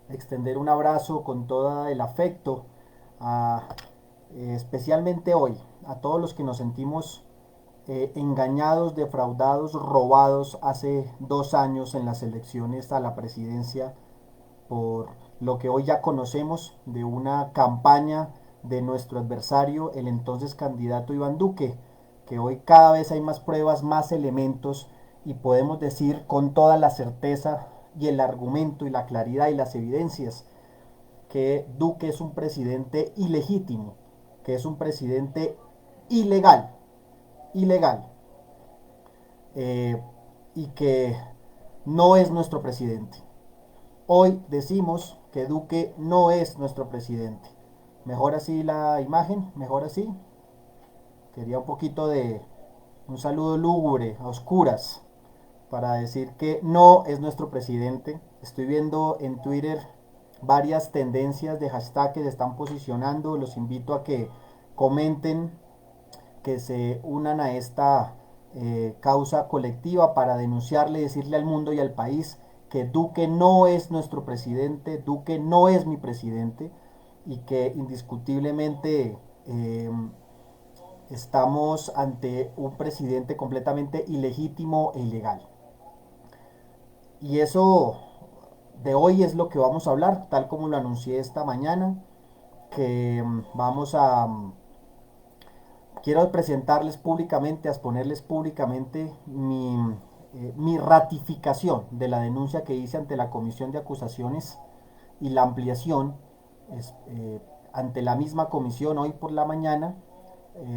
extender un abrazo con todo el afecto, a, especialmente hoy, a todos los que nos sentimos engañados, defraudados, robados hace 2 años en las elecciones a la presidencia por lo que hoy ya conocemos de una campaña de nuestro adversario, el entonces candidato Iván Duque, que hoy cada vez hay más pruebas, más elementos y podemos decir con toda la certeza y el argumento y la claridad y las evidencias que Duque es un presidente ilegítimo, que es un presidente ilegal, ilegal, eh, y que no es nuestro presidente. Hoy decimos que Duque no es nuestro presidente. Mejor así la imagen, mejor así. Quería un poquito de un saludo lúgubre, a oscuras, para decir que no es nuestro presidente. Estoy viendo en Twitter varias tendencias de hashtag que se están posicionando. Los invito a que comenten, que se unan a esta causa colectiva para denunciarle y decirle al mundo y al país que Duque no es nuestro presidente, Duque no es mi presidente y que indiscutiblemente estamos ante un presidente completamente ilegítimo e ilegal. Y eso de hoy es lo que vamos a hablar, tal como lo anuncié esta mañana, que vamos a quiero presentarles públicamente, a exponerles públicamente mi ratificación de la denuncia que hice ante la Comisión de Acusaciones y la ampliación es, ante la misma comisión hoy por la mañana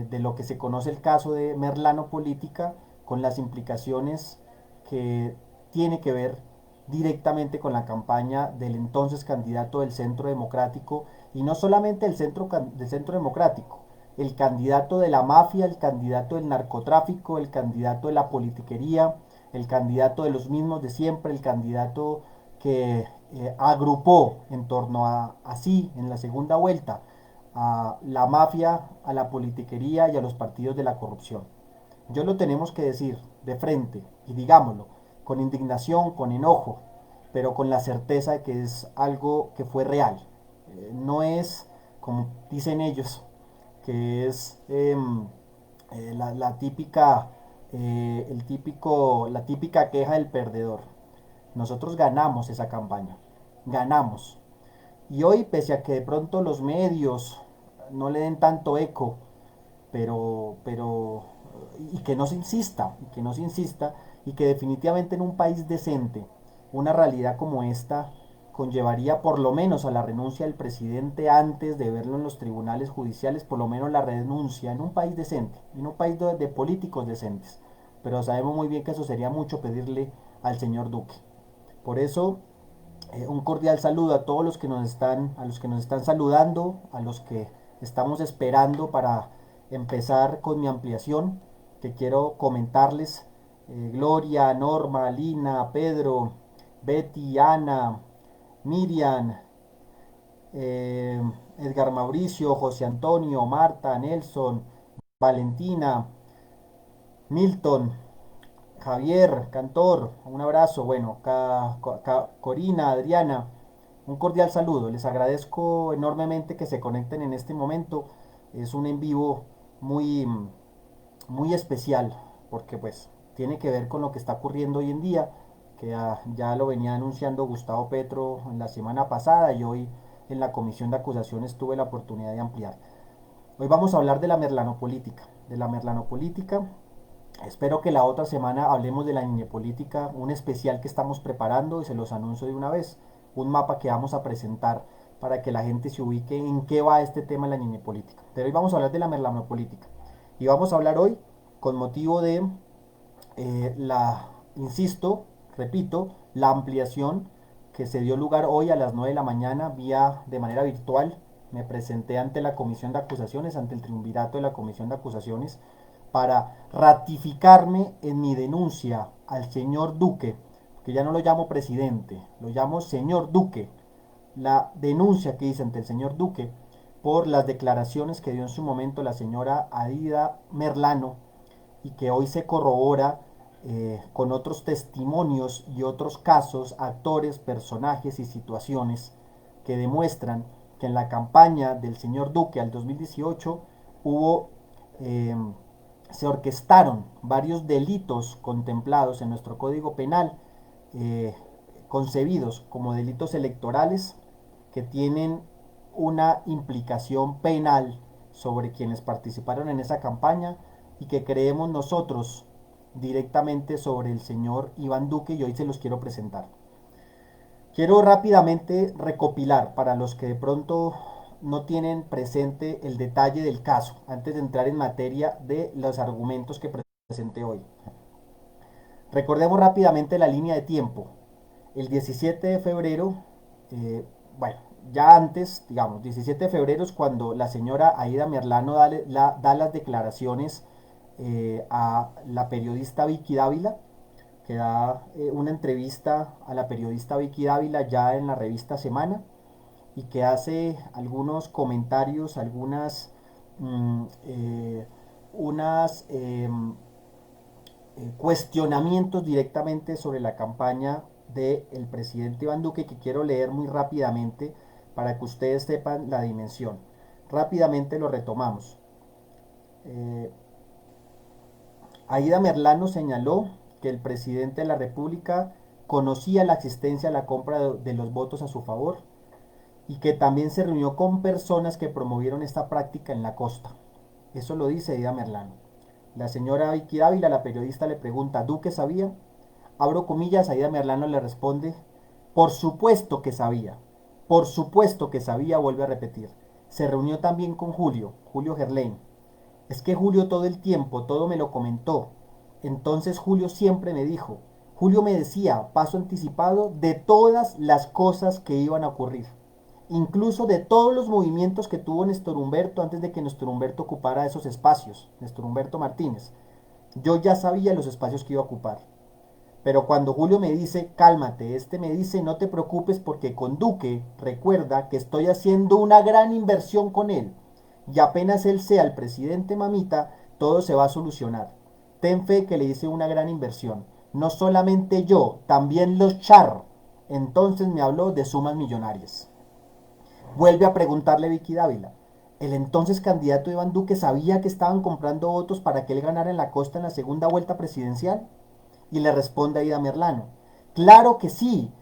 de lo que se conoce el caso de Merlano Política con las implicaciones que tiene que ver directamente con la campaña del entonces candidato del Centro Democrático y no solamente del Centro Democrático, el candidato de la mafia, el candidato del narcotráfico, el candidato de la politiquería, el candidato de los mismos de siempre, el candidato que agrupó en torno a sí en la segunda vuelta a la mafia, a la politiquería y a los partidos de la corrupción. Yo lo tenemos que decir de frente y digámoslo, con indignación, con enojo, pero con la certeza de que es algo que fue real. No es, como dicen ellos, que es la típica, la típica queja del perdedor. Nosotros ganamos esa campaña, ganamos. Y hoy, pese a que de pronto los medios no le den tanto eco, pero y que no se insista, y que no se insista, y que definitivamente en un país decente, una realidad como esta conllevaría por lo menos a la renuncia del presidente antes de verlo en los tribunales judiciales, por lo menos la renuncia en un país decente, en un país de políticos decentes. Pero sabemos muy bien que eso sería mucho pedirle al señor Duque. Por eso un cordial saludo a todos a los que nos están saludando, a los que estamos esperando para empezar con mi ampliación, que quiero comentarles. Gloria, Norma, Lina, Pedro, Betty, Ana, Miriam, eh, Edgar Mauricio, José Antonio, Marta, Nelson, Valentina, Milton, Javier, Cantor, un abrazo, bueno, Corina, Adriana, un cordial saludo. Les agradezco enormemente que se conecten en este momento. Es un en vivo muy, muy especial porque pues tiene que ver con lo que está ocurriendo hoy en día, que ya lo venía anunciando Gustavo Petro en la semana pasada y hoy en la comisión de acusaciones tuve la oportunidad de ampliar. Hoy vamos a hablar de la merlanopolítica, de la merlanopolítica. Espero que la otra semana hablemos de la política, un especial que estamos preparando y se los anuncio de una vez, un mapa que vamos a presentar para que la gente se ubique en qué va este tema de la política. Pero hoy vamos a hablar de la merlanopolítica y vamos a hablar hoy con motivo de insisto, repito, la ampliación que se dio lugar hoy a las 9 de la mañana vía de manera virtual. Me presenté ante la comisión de acusaciones, ante el triunvirato de la comisión de acusaciones, para ratificarme en mi denuncia al señor Duque, que ya no lo llamo presidente, lo llamo señor Duque, la denuncia que hice ante el señor Duque por las declaraciones que dio en su momento la señora Adida Merlano y que hoy se corrobora con otros testimonios y otros casos, actores, personajes y situaciones que demuestran que en la campaña del señor Duque al 2018 hubo, eh, se orquestaron varios delitos contemplados en nuestro Código Penal, eh, concebidos como delitos electorales que tienen una implicación penal sobre quienes participaron en esa campaña y que creemos nosotros directamente sobre el señor Iván Duque, y hoy se los quiero presentar. Quiero rápidamente recopilar para los que de pronto no tienen presente el detalle del caso, antes de entrar en materia de los argumentos que presenté hoy. Recordemos rápidamente la línea de tiempo. El 17 de febrero, eh, bueno, ya antes, digamos, 17 de febrero es cuando la señora Aida Merlano da las declaraciones a la periodista Vicky Dávila, que da una entrevista a la periodista Vicky Dávila ya en la revista Semana, y que hace algunos comentarios, algunas mm, eh, unas cuestionamientos directamente sobre la campaña del presidente Iván Duque, que quiero leer muy rápidamente para que ustedes sepan la dimensión. Rápidamente lo retomamos. Eh, Aida Merlano señaló que el presidente de la República conocía la existencia de la compra de los votos a su favor y que también se reunió con personas que promovieron esta práctica en la costa. Eso lo dice Aida Merlano. La señora Vicky Dávila, la periodista, le pregunta: ¿Duque sabía? Abro comillas, Aida Merlano le responde: por supuesto que sabía. Por supuesto que sabía, vuelve a repetir. Se reunió también con Julio Gerlain. Es que Julio todo el tiempo, todo me lo comentó. Entonces Julio siempre me dijo, Julio me decía, paso anticipado, de todas las cosas que iban a ocurrir. Incluso de todos los movimientos que tuvo Néstor Humberto antes de que Néstor Humberto ocupara esos espacios, Néstor Humberto Martínez. Yo ya sabía los espacios que iba a ocupar. Pero cuando Julio me dice, cálmate, este me dice, no te preocupes porque con Duque, recuerda que estoy haciendo una gran inversión con él. Y apenas él sea el presidente, mamita, todo se va a solucionar. Ten fe que le hice una gran inversión. No solamente yo, también los Char. Entonces me habló de sumas millonarias. Vuelve a preguntarle Vicky Dávila. ¿El entonces candidato Iván Duque sabía que estaban comprando votos para que él ganara en la costa en la segunda vuelta presidencial? Y le responde Aida Merlano: claro que sí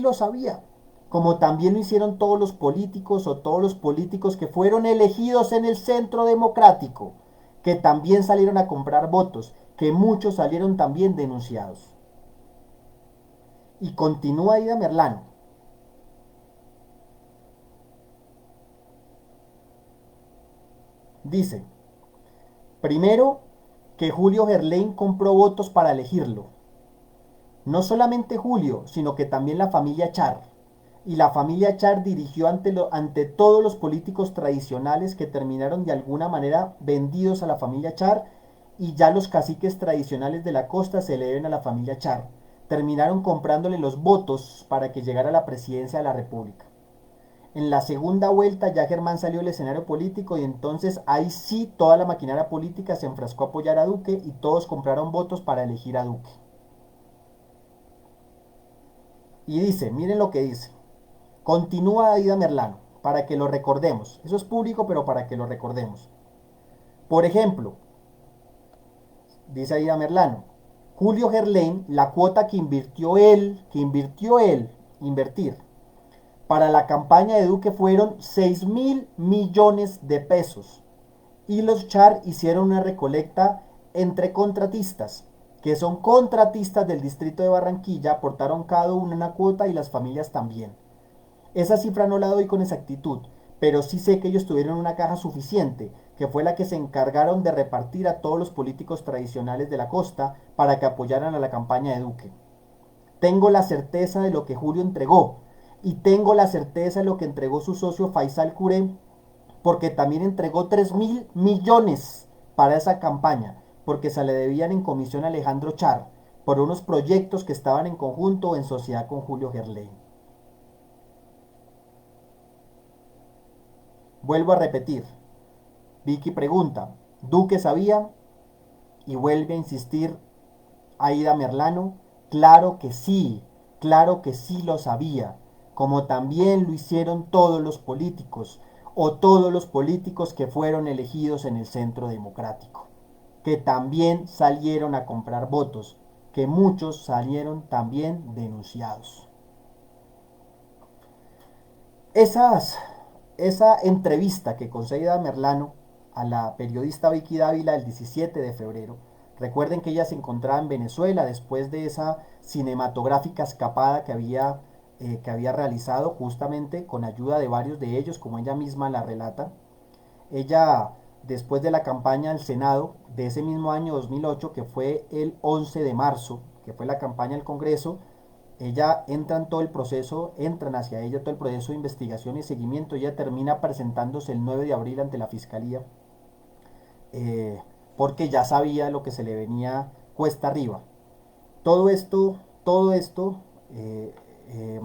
lo sabía. Como también lo hicieron todos los políticos o todos los políticos que fueron elegidos en el centro democrático, que también salieron a comprar votos, que muchos salieron también denunciados. Y continúa Aida Merlano. Dice, primero, que Julio Gerlain compró votos para elegirlo. No solamente Julio, sino que también la familia Char. Y la familia Char dirigió ante todos los políticos tradicionales que terminaron de alguna manera vendidos a la familia Char, y ya los caciques tradicionales de la costa se le deben a la familia Char. Terminaron comprándole los votos para que llegara a la presidencia de la República. En la segunda vuelta ya Germán salió del escenario político, y entonces ahí sí toda la maquinaria política se enfrascó a apoyar a Duque y todos compraron votos para elegir a Duque. Y dice, miren lo que dice. Continúa Aida Merlano, para que lo recordemos. Eso es público, pero para que lo recordemos. Por ejemplo, dice Aida Merlano, Julio Gerlain, la cuota invertir para la campaña de Duque fueron 6.000 millones de pesos. Y los Char hicieron una recolecta entre contratistas, que son contratistas del distrito de Barranquilla, aportaron cada uno una cuota y las familias también. Esa cifra no la doy con exactitud, pero sí sé que ellos tuvieron una caja suficiente, que fue la que se encargaron de repartir a todos los políticos tradicionales de la costa para que apoyaran a la campaña de Duque. Tengo la certeza de lo que Julio entregó, y tengo la certeza de lo que entregó su socio Faisal Curé, porque también entregó 3.000 millones para esa campaña, porque se le debían en comisión a Alejandro Char, por unos proyectos que estaban en conjunto o en sociedad con Julio Gerlain. Vuelvo a repetir, Vicky pregunta, ¿Duque sabía? Y vuelve a insistir Aida Merlano, claro que sí lo sabía. como también lo hicieron todos los políticos, o todos los políticos que fueron elegidos en el Centro Democrático, que también salieron a comprar votos, que muchos salieron también denunciados. Esa entrevista que concede Merlano a la periodista Vicky Dávila el 17 de febrero, recuerden que ella se encontraba en Venezuela después de esa cinematográfica escapada que había realizado justamente con ayuda de varios de ellos, como ella misma la relata. Ella, después de la campaña al Senado de ese mismo año 2008, que fue el 11 de marzo, que fue la campaña al Congreso, ella entra en todo el proceso, entran hacia ella todo el proceso de investigación y seguimiento. Ella termina presentándose el 9 de abril ante la fiscalía, eh, porque ya sabía lo que se le venía cuesta arriba. Todo esto eh, eh,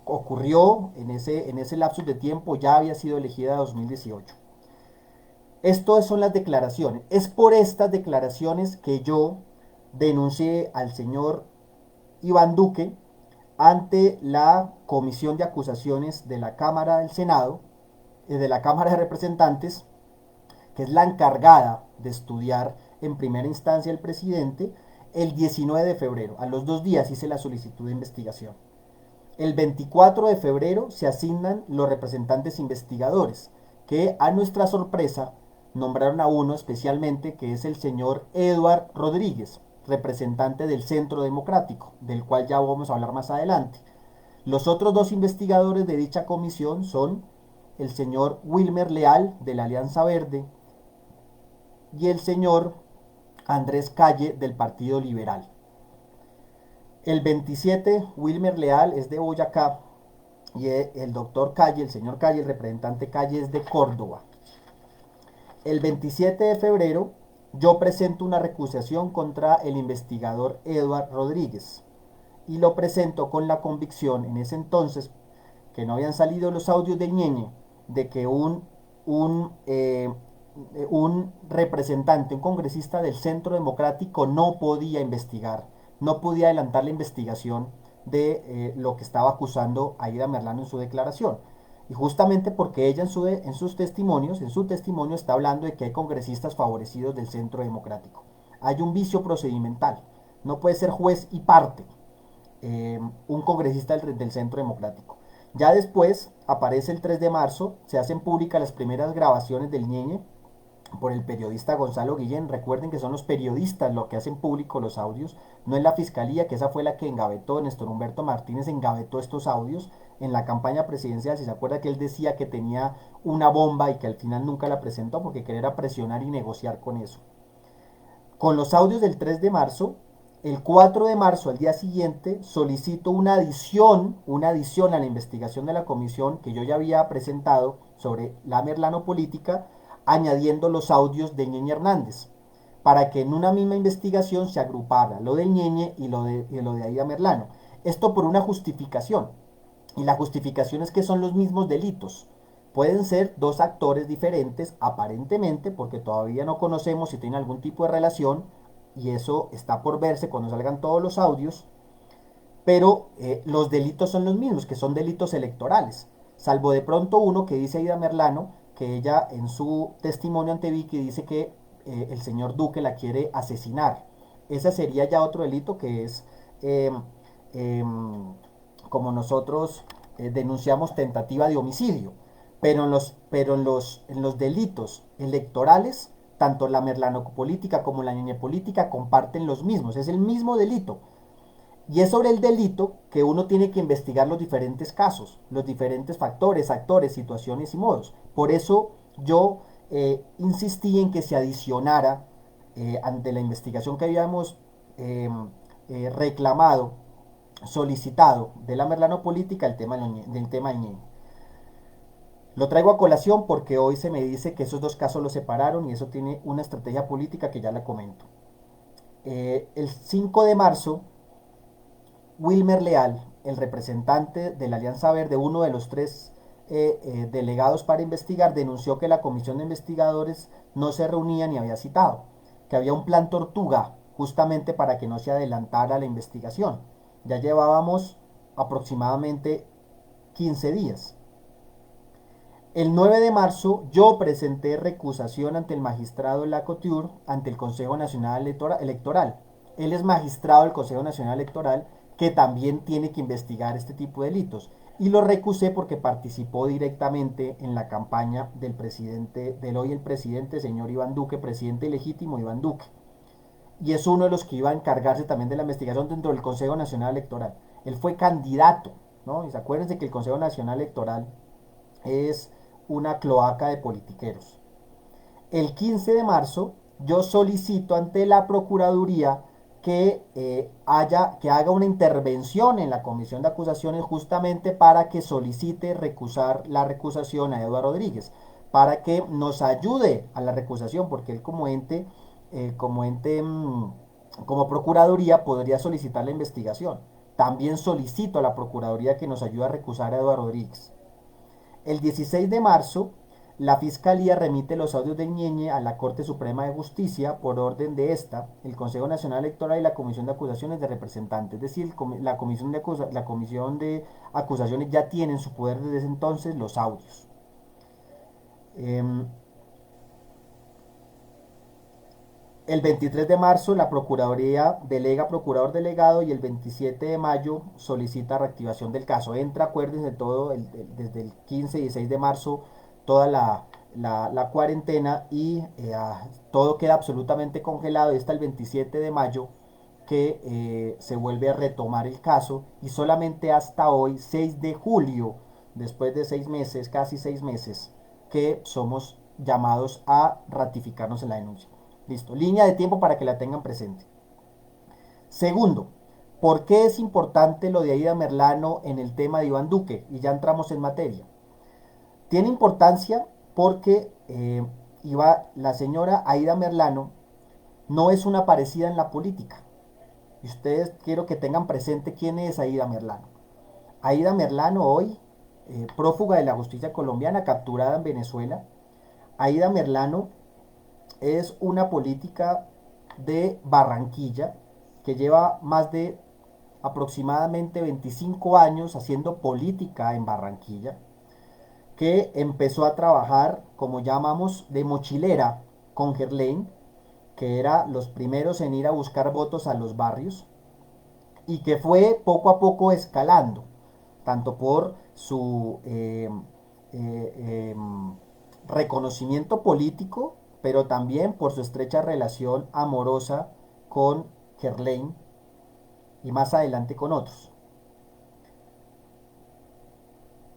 ocurrió en ese lapsus de tiempo. Ya había sido elegida en 2018. Estas son las declaraciones. Es por estas declaraciones que yo denuncié al señor Iván Duque ante la Comisión de Acusaciones de la Cámara del Senado, de la Cámara de Representantes, que es la encargada de estudiar en primera instancia el presidente. El 19 de febrero, a los 2 días, hice la solicitud de investigación. El 24 de febrero se asignan los representantes investigadores, que a nuestra sorpresa nombraron a uno especialmente, que es el señor Eduard Rodríguez, representante del Centro Democrático, del cual ya vamos a hablar más adelante. Los otros dos investigadores de dicha comisión son el señor Wilmer Leal, de la Alianza Verde, y el señor Andrés Calle, del Partido Liberal. El 27, Wilmer Leal es de Boyacá, y el doctor Calle, el señor Calle, el representante Calle, es de Córdoba. El 27 de febrero yo presento una recusación contra el investigador Eduard Rodríguez, y lo presento con la convicción en ese entonces, que no habían salido los audios del Ñeñe, de que un representante, un congresista del Centro Democrático no podía investigar, no podía adelantar la investigación de lo que estaba acusando Aida Merlano en su declaración. Y justamente porque ella en su testimonio está hablando de que hay congresistas favorecidos del Centro Democrático. Hay un vicio procedimental. No puede ser juez y parte un congresista del Centro Democrático. Ya después aparece el 3 de marzo, se hacen públicas las primeras grabaciones del Ñeñe por el periodista Gonzalo Guillén. Recuerden que son los periodistas los que hacen público los audios, no es la fiscalía, que esa fue la que engavetó. Néstor Humberto Martínez engavetó estos audios en la campaña presidencial. Si se acuerda que él decía que tenía una bomba y que al final nunca la presentó porque quería presionar y negociar con eso. Con los audios del 3 de marzo, el 4 de marzo, al día siguiente, solicito una adición a la investigación de la comisión que yo ya había presentado sobre la Merlano política, añadiendo los audios de Ñeñe Hernández, para que en una misma investigación se agrupara lo del Ñeñe y lo de Aida Merlano. Esto por una justificación, y la justificación es que son los mismos delitos. Pueden ser dos actores diferentes, aparentemente, porque todavía no conocemos si tienen algún tipo de relación, y eso está por verse cuando salgan todos los audios, pero los delitos son los mismos, que son delitos electorales, salvo de pronto uno que dice Aida Merlano, que ella en su testimonio ante Vicky dice que el señor Duque la quiere asesinar. Ese sería ya otro delito, que es eh, eh, como nosotros denunciamos, tentativa de homicidio. Pero en los delitos electorales, tanto la merlanopolítica como la Ñeñe política comparten los mismos, es el mismo delito. Y es sobre el delito que uno tiene que investigar los diferentes casos, los diferentes factores, actores, situaciones y modos. Por eso yo insistí en que se adicionara ante la investigación que habíamos reclamado, solicitado de la merlanopolítica, el tema del tema Ñeñe. Lo traigo a colación porque hoy se me dice que esos dos casos los separaron, y eso tiene una estrategia política que ya la comento. El 5 de marzo, Wilmer Leal, el representante de la Alianza Verde, uno de los tres delegados para investigar, denunció que la comisión de investigadores no se reunía ni había citado, que había un plan tortuga justamente para que no se adelantara la investigación. Ya llevábamos aproximadamente 15 días. El 9 de marzo yo presenté recusación ante el magistrado Lacouture, ante el Consejo Nacional Electoral. Él es magistrado del Consejo Nacional Electoral que también tiene que investigar este tipo de delitos. Y lo recusé porque participó directamente en la campaña del presidente, del hoy el presidente, señor Iván Duque, presidente ilegítimo Iván Duque. Y es uno de los que iba a encargarse también de la investigación dentro del Consejo Nacional Electoral. Él fue candidato, ¿no? Y acuérdense que el Consejo Nacional Electoral es una cloaca de politiqueros. El 15 de marzo yo solicito ante la Procuraduría que haga una intervención en la Comisión de Acusaciones justamente para que solicite recusar la recusación a Eduardo Rodríguez, para que nos ayude a la recusación, porque él como Procuraduría podría solicitar la investigación. También solicito a la Procuraduría que nos ayude a recusar a Eduardo Rodríguez. El 16 de marzo, la Fiscalía remite los audios de Ñeñe a la Corte Suprema de Justicia por orden de esta, el Consejo Nacional Electoral y la Comisión de Acusaciones de Representantes. Es decir, la comisión de Acusaciones ya tiene en su poder desde ese entonces los audios. Eh, El 23 de marzo la Procuraduría delega procurador delegado y el 27 de mayo solicita reactivación del caso. Entra, acuérdense todo, desde el 15 y 16 de marzo toda la cuarentena y todo queda absolutamente congelado y hasta el 27 de mayo que se vuelve a retomar el caso y solamente hasta hoy, 6 de julio, después de 6 meses, casi 6 meses, que somos llamados a ratificarnos en la denuncia. Listo, línea de tiempo para que la tengan presente. Segundo, ¿por qué es importante lo de Aida Merlano en el tema de Iván Duque? Y ya entramos en materia. Tiene importancia porque la señora Aida Merlano no es una parecida en la política. Y ustedes quiero que tengan presente quién es Aida Merlano. Aida Merlano hoy, prófuga de la justicia colombiana, capturada en Venezuela. Aida Merlano es una política de Barranquilla que lleva más de aproximadamente 25 años haciendo política en Barranquilla, que empezó a trabajar, como llamamos, de mochilera con Gerlain, que era los primeros en ir a buscar votos a los barrios, y que fue poco a poco escalando, tanto por su reconocimiento político, pero también por su estrecha relación amorosa con Gerlain y más adelante con otros.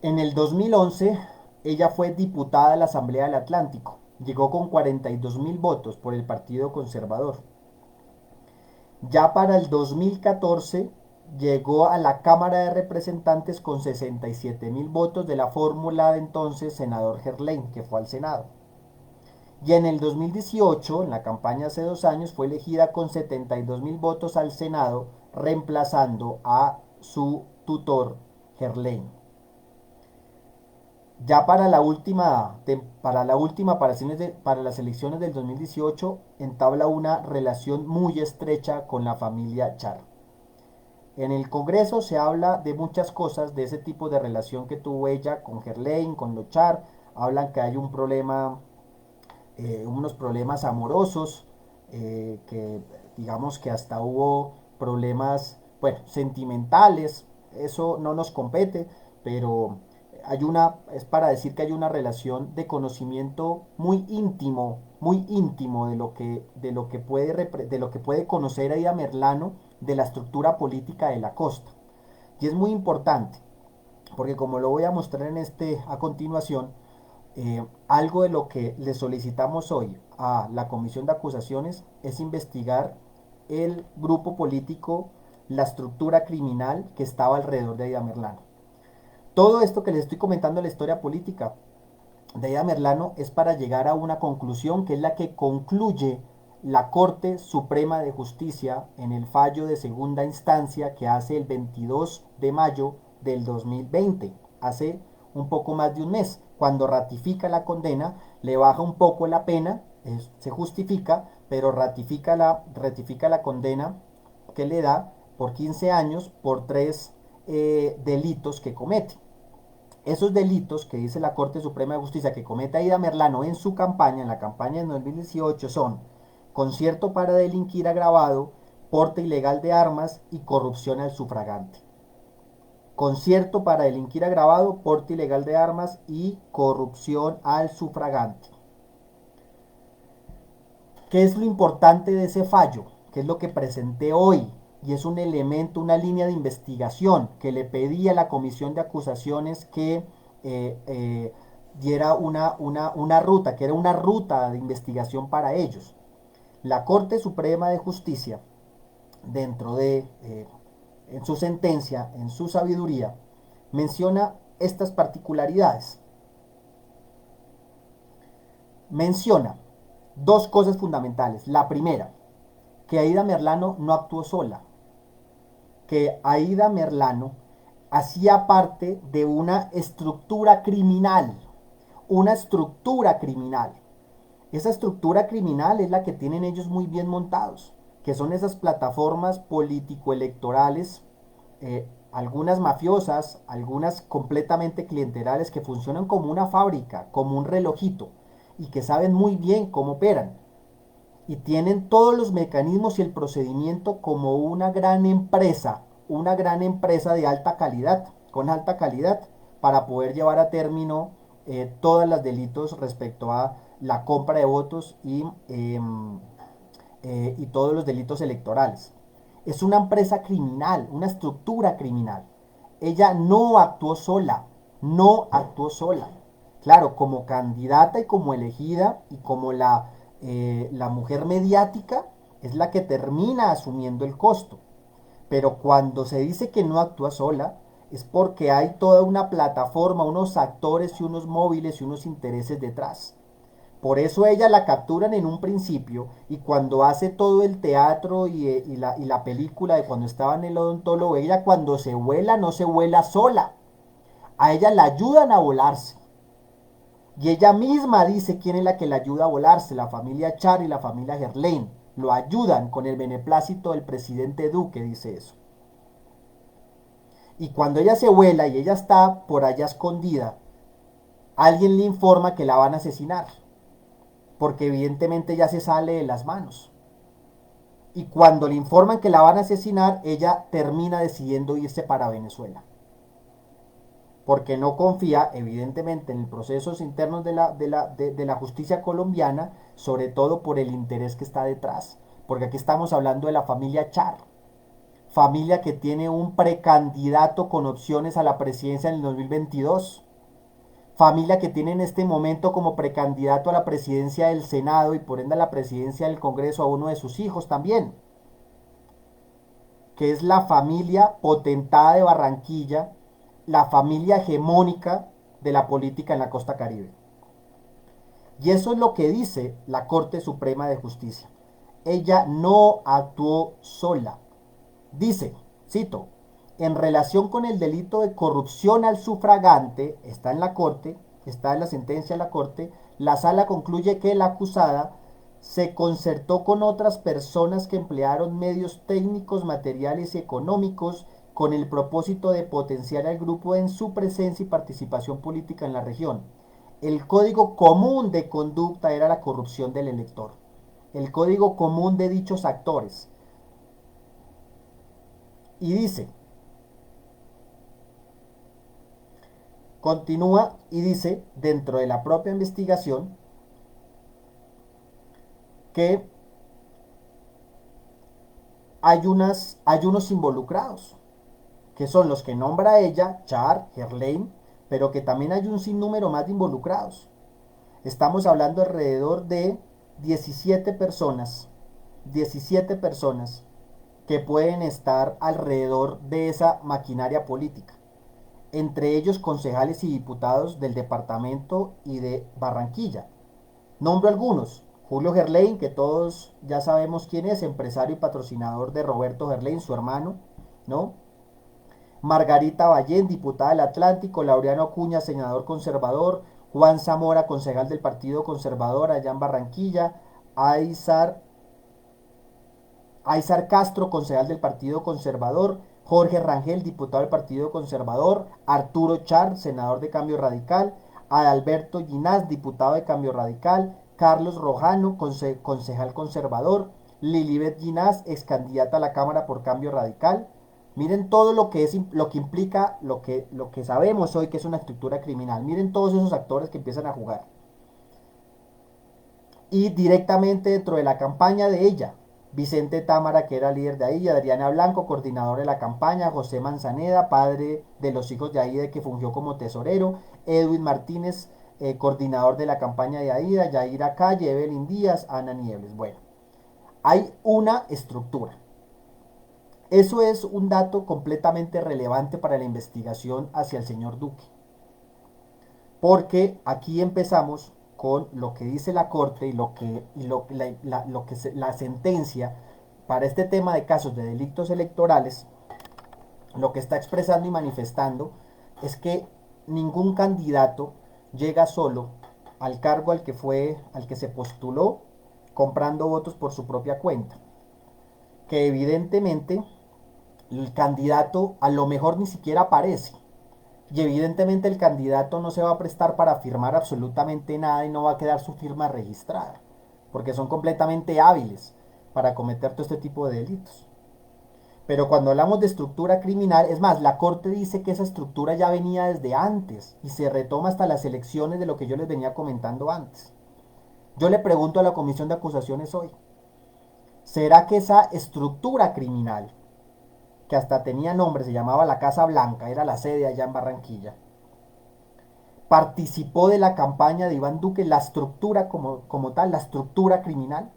En el 2011 ella fue diputada a la Asamblea del Atlántico, llegó con 42.000 votos por el Partido Conservador. Ya para el 2014 llegó a la Cámara de Representantes con 67.000 votos de la fórmula de entonces senador Gerlain, que fue al Senado. Y en el 2018, en la campaña hace 2 años, fue elegida con 72.000 votos al Senado, reemplazando a su tutor Gerlain. Ya para las elecciones del 2018 entabla una relación muy estrecha con la familia Char. En el Congreso se habla de muchas cosas, de ese tipo de relación que tuvo ella con Gerlain, con los Char. Hablan que hay unos problemas amorosos, que digamos que hasta hubo problemas, bueno, sentimentales. Eso no nos compete, pero es para decir que hay una relación de conocimiento muy íntimo de lo que puede conocer Aida Merlano de la estructura política de la costa. Y es muy importante, porque como lo voy a mostrar a continuación, algo de lo que le solicitamos hoy a la Comisión de Acusaciones es investigar el grupo político, la estructura criminal que estaba alrededor de Aida Merlano. Todo esto que les estoy comentando de la historia política de Aida Merlano es para llegar a una conclusión que es la que concluye la Corte Suprema de Justicia en el fallo de segunda instancia que hace el 22 de mayo del 2020, hace un poco más de un mes. Cuando ratifica la condena, le baja un poco la pena, se justifica, pero ratifica la condena que le da por 15 años por 3 delitos que comete. Esos delitos que dice la Corte Suprema de Justicia que comete Aida Merlano en su campaña, en la campaña de 2018, son concierto para delinquir agravado, porte ilegal de armas y corrupción al sufragante. Concierto para delinquir agravado, porte ilegal de armas y corrupción al sufragante. ¿Qué es lo importante de ese fallo? ¿Qué es lo que presenté hoy? Y es un elemento, una línea de investigación que le pedí a la comisión de acusaciones que diera una ruta, que era una ruta de investigación para ellos. La Corte Suprema de Justicia, dentro de, en su sentencia, en su sabiduría, menciona estas particularidades. Menciona dos cosas fundamentales. La primera, que Aida Merlano no actuó sola, que Aida Merlano hacía parte de una estructura criminal, una estructura criminal. Esa estructura criminal es la que tienen ellos muy bien montados, que son esas plataformas político-electorales, algunas mafiosas, algunas completamente clientelares que funcionan como una fábrica, como un relojito, y que saben muy bien cómo operan. Y tienen todos los mecanismos y el procedimiento como una gran empresa de alta calidad, con alta calidad, para poder llevar a término todos los delitos respecto a la compra de votos y todos los delitos electorales. Es una empresa criminal, una estructura criminal. Ella no actuó sola, no actuó sola. Claro, como candidata y como elegida y como la mujer mediática es la que termina asumiendo el costo. Pero cuando se dice que no actúa sola, es porque hay toda una plataforma, unos actores y unos móviles y unos intereses detrás. Por eso ella la capturan en un principio y cuando hace todo el teatro y la película de cuando estaba en el odontólogo, ella cuando se vuela no se vuela sola. A ella la ayudan a volarse. Y ella misma dice quién es la que la ayuda a volarse, la familia Char y la familia Gerlain. Lo ayudan con el beneplácito del presidente Duque, dice eso. Y cuando ella se vuela y ella está por allá escondida, alguien le informa que la van a asesinar. Porque evidentemente ya se sale de las manos. Y cuando le informan que la van a asesinar, ella termina decidiendo irse para Venezuela. Porque no confía, evidentemente, en los procesos internos de la justicia colombiana, sobre todo por el interés que está detrás. Porque aquí estamos hablando de la familia Char, familia que tiene un precandidato con opciones a la presidencia en el 2022, familia que tiene en este momento como precandidato a la presidencia del Senado y por ende a la presidencia del Congreso a uno de sus hijos también, que es la familia potentada de Barranquilla, la familia hegemónica de la política en la costa Caribe. Y eso es lo que dice la Corte Suprema de Justicia. Ella no actuó sola. Dice, cito, en relación con el delito de corrupción al sufragante, está en la Corte, está en la sentencia de la Corte, la sala concluye que la acusada se concertó con otras personas que emplearon medios técnicos, materiales y económicos con el propósito de potenciar al grupo en su presencia y participación política en la región. El código común de conducta era la corrupción del elector. El código común de dichos actores. Y dice, continúa y dice, dentro de la propia investigación, que hay unos involucrados, que son los que nombra ella, Char, Gerlain, pero que también hay un sinnúmero más de involucrados. Estamos hablando alrededor de 17 personas que pueden estar alrededor de esa maquinaria política. Entre ellos concejales y diputados del departamento y de Barranquilla. Nombro algunos. Julio Gerlain, que todos ya sabemos quién es, empresario y patrocinador de Roberto Gerlain, su hermano, ¿no? Margarita Ballén, diputada del Atlántico, Laureano Acuña, senador conservador, Juan Zamora, concejal del Partido Conservador allá en Barranquilla, Aizar Castro, concejal del Partido Conservador, Jorge Rangel, diputado del Partido Conservador, Arturo Char, senador de Cambio Radical, Adalberto Ginás, diputado de Cambio Radical, Carlos Rojano, concejal conservador, Lilibet Ginás, ex candidata a la Cámara por Cambio Radical. Miren todo lo que es, lo que implica, lo que sabemos hoy que es una estructura criminal. Miren todos esos actores que empiezan a jugar. Y directamente dentro de la campaña de ella, Vicente Támara, que era líder de ahí, Adriana Blanco, coordinador de la campaña, José Manzaneda, padre de los hijos de Aida, que fungió como tesorero, Edwin Martínez, coordinador de la campaña de Aida, Yaira Calle, Evelyn Díaz, Ana Niebles. Bueno, hay una estructura. Eso es un dato completamente relevante para la investigación hacia el señor Duque. Porque aquí empezamos con lo que dice la Corte y la sentencia para este tema de casos de delitos electorales. Lo que está expresando y manifestando es que ningún candidato llega solo al cargo al que se postuló comprando votos por su propia cuenta. Que evidentemente el candidato a lo mejor ni siquiera aparece. Y evidentemente el candidato no se va a prestar para firmar absolutamente nada y no va a quedar su firma registrada, porque son completamente hábiles para cometer todo este tipo de delitos. Pero cuando hablamos de estructura criminal, es más, la Corte dice que esa estructura ya venía desde antes y se retoma hasta las elecciones de lo que yo les venía comentando antes. Yo le pregunto a la Comisión de Acusaciones hoy, ¿será que esa estructura criminal, que hasta tenía nombre, se llamaba la Casa Blanca, era la sede allá en Barranquilla, participó de la campaña de Iván Duque, la estructura como tal, la estructura criminal,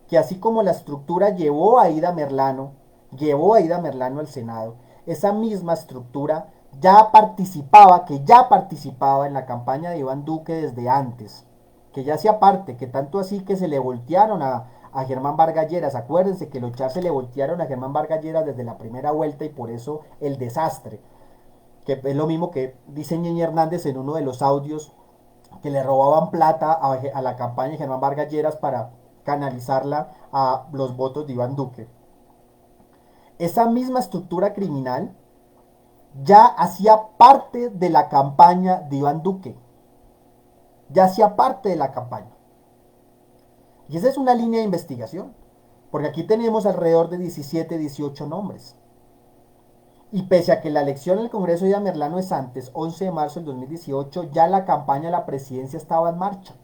que así como la estructura llevó a Aida Merlano al Senado, esa misma estructura que ya participaba en la campaña de Iván Duque desde antes, que ya hacía parte, que tanto así que se le voltearon a Germán Vargas Lleras. Acuérdense que los Char se le voltearon a Germán Vargas Lleras desde la primera vuelta y por eso el desastre. Que es lo mismo que dice Ñeñe Hernández en uno de los audios, que le robaban plata a la campaña de Germán Vargas Lleras para canalizarla a los votos de Iván Duque. Esa misma estructura criminal ya hacía parte de la campaña de Iván Duque. Ya hacía parte de la campaña. Y esa es una línea de investigación. Porque aquí tenemos alrededor de 17, 18 nombres. Y pese a que la elección en el Congreso de Merlano es antes, 11 de marzo del 2018, ya la campaña a la presidencia estaba en marcha.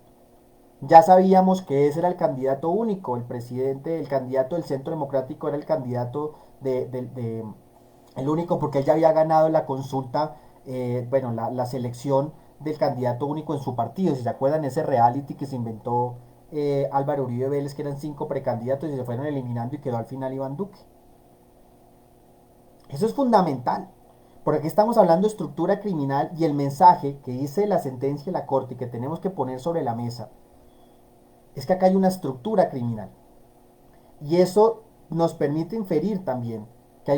Ya sabíamos que ese era el candidato único, el presidente, el candidato del Centro Democrático era el candidato el único, porque él ya había ganado la consulta, la selección del candidato único en su partido. Si se acuerdan, ese reality que se inventó Álvaro Uribe Vélez, que eran 5 precandidatos y se fueron eliminando y quedó al final Iván Duque. Eso es fundamental, porque aquí estamos hablando de estructura criminal y el mensaje que dice la sentencia de la Corte y que tenemos que poner sobre la mesa es que acá hay una estructura criminal. Y eso nos permite inferir también que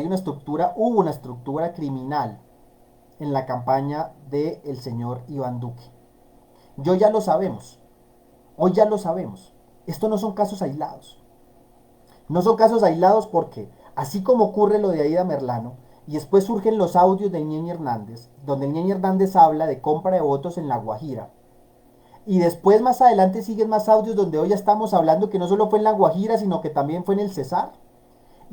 hubo una estructura criminal en la campaña del señor Iván Duque. Yo ya lo sabemos, hoy ya lo sabemos. Esto no son casos aislados. No son casos aislados porque, así como ocurre lo de Aida Merlano, y después surgen los audios de Ñeñe Hernández, donde Ñeñe Hernández habla de compra de votos en La Guajira. Y después más adelante siguen más audios donde hoy ya estamos hablando que no solo fue en La Guajira, sino que también fue en el Cesar.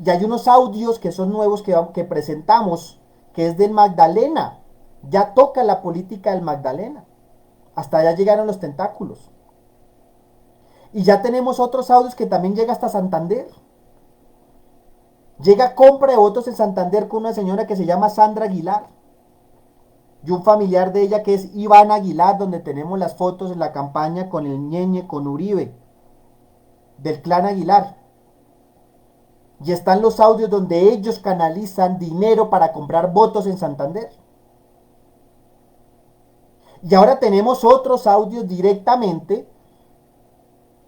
Y hay unos audios que son nuevos que presentamos, que es del Magdalena. Ya toca la política del Magdalena. Hasta allá llegaron los tentáculos. Y ya tenemos otros audios que también llega hasta Santander. Llega compra de votos en Santander con una señora que se llama Sandra Aguilar. Y un familiar de ella que es Iván Aguilar, donde tenemos las fotos en la campaña con el Ñeñe, con Uribe, del clan Aguilar. Y están los audios donde ellos canalizan dinero para comprar votos en Santander. Y ahora tenemos otros audios directamente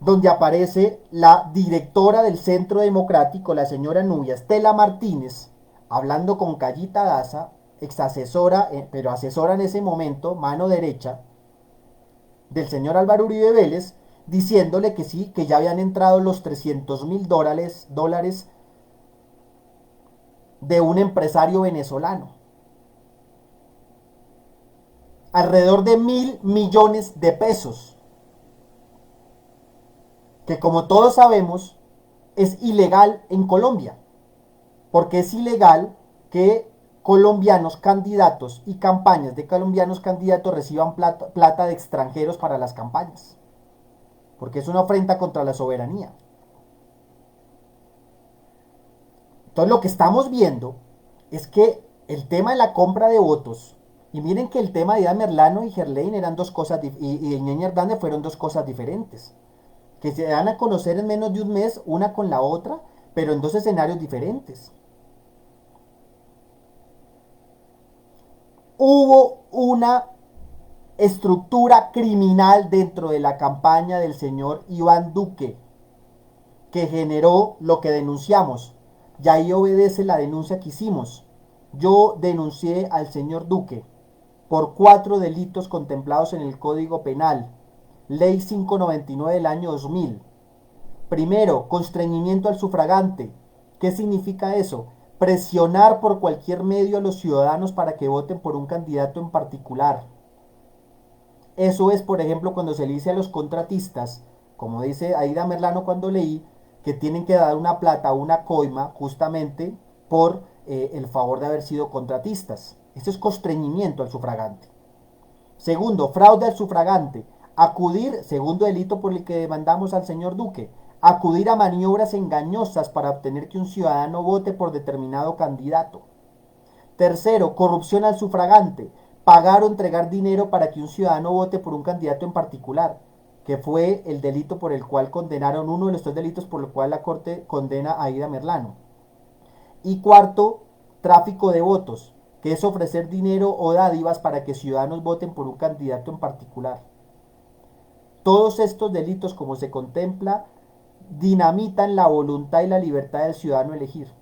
donde aparece la directora del Centro Democrático, la señora Nubia Estela Martínez, hablando con Callita Daza, ex asesora, pero asesora en ese momento, mano derecha, del señor Álvaro Uribe Vélez, diciéndole que sí, que ya habían entrado los $300,000 de un empresario venezolano. Alrededor de 1.000 millones de pesos, que como todos sabemos es ilegal en Colombia, porque es ilegal que colombianos candidatos y campañas de colombianos candidatos reciban plata de extranjeros para las campañas, porque es una ofrenda contra la soberanía. Entonces lo que estamos viendo es que el tema de la compra de votos, y miren que el tema de Ida Merlano y Gerlain eran dos cosas, y de Ñeñe Hernández fueron dos cosas diferentes, que se dan a conocer en menos de un mes una con la otra, pero en dos escenarios diferentes. Hubo una estructura criminal dentro de la campaña del señor Iván Duque que generó lo que denunciamos. Y ahí obedece la denuncia que hicimos. Yo denuncié al señor Duque por 4 delitos contemplados en el Código Penal, Ley 599 del año 2000. Primero, constreñimiento al sufragante. ¿Qué significa eso? Presionar por cualquier medio a los ciudadanos para que voten por un candidato en particular. Eso es, por ejemplo, cuando se le dice a los contratistas, como dice Aida Merlano cuando leí, que tienen que dar una plata, una coima, justamente por el favor de haber sido contratistas. Eso es constreñimiento al sufragante. Segundo, fraude al sufragante. Acudir, segundo delito por el que demandamos al señor Duque, acudir a maniobras engañosas para obtener que un ciudadano vote por determinado candidato. Tercero, corrupción al sufragante, pagar o entregar dinero para que un ciudadano vote por un candidato en particular, que fue el delito por el cual condenaron, uno de los 3 delitos por el cual la Corte condena a Aida Merlano. Y cuarto, tráfico de votos, que es ofrecer dinero o dádivas para que ciudadanos voten por un candidato en particular. Todos estos delitos, como se contempla, dinamitan la voluntad y la libertad del ciudadano elegir.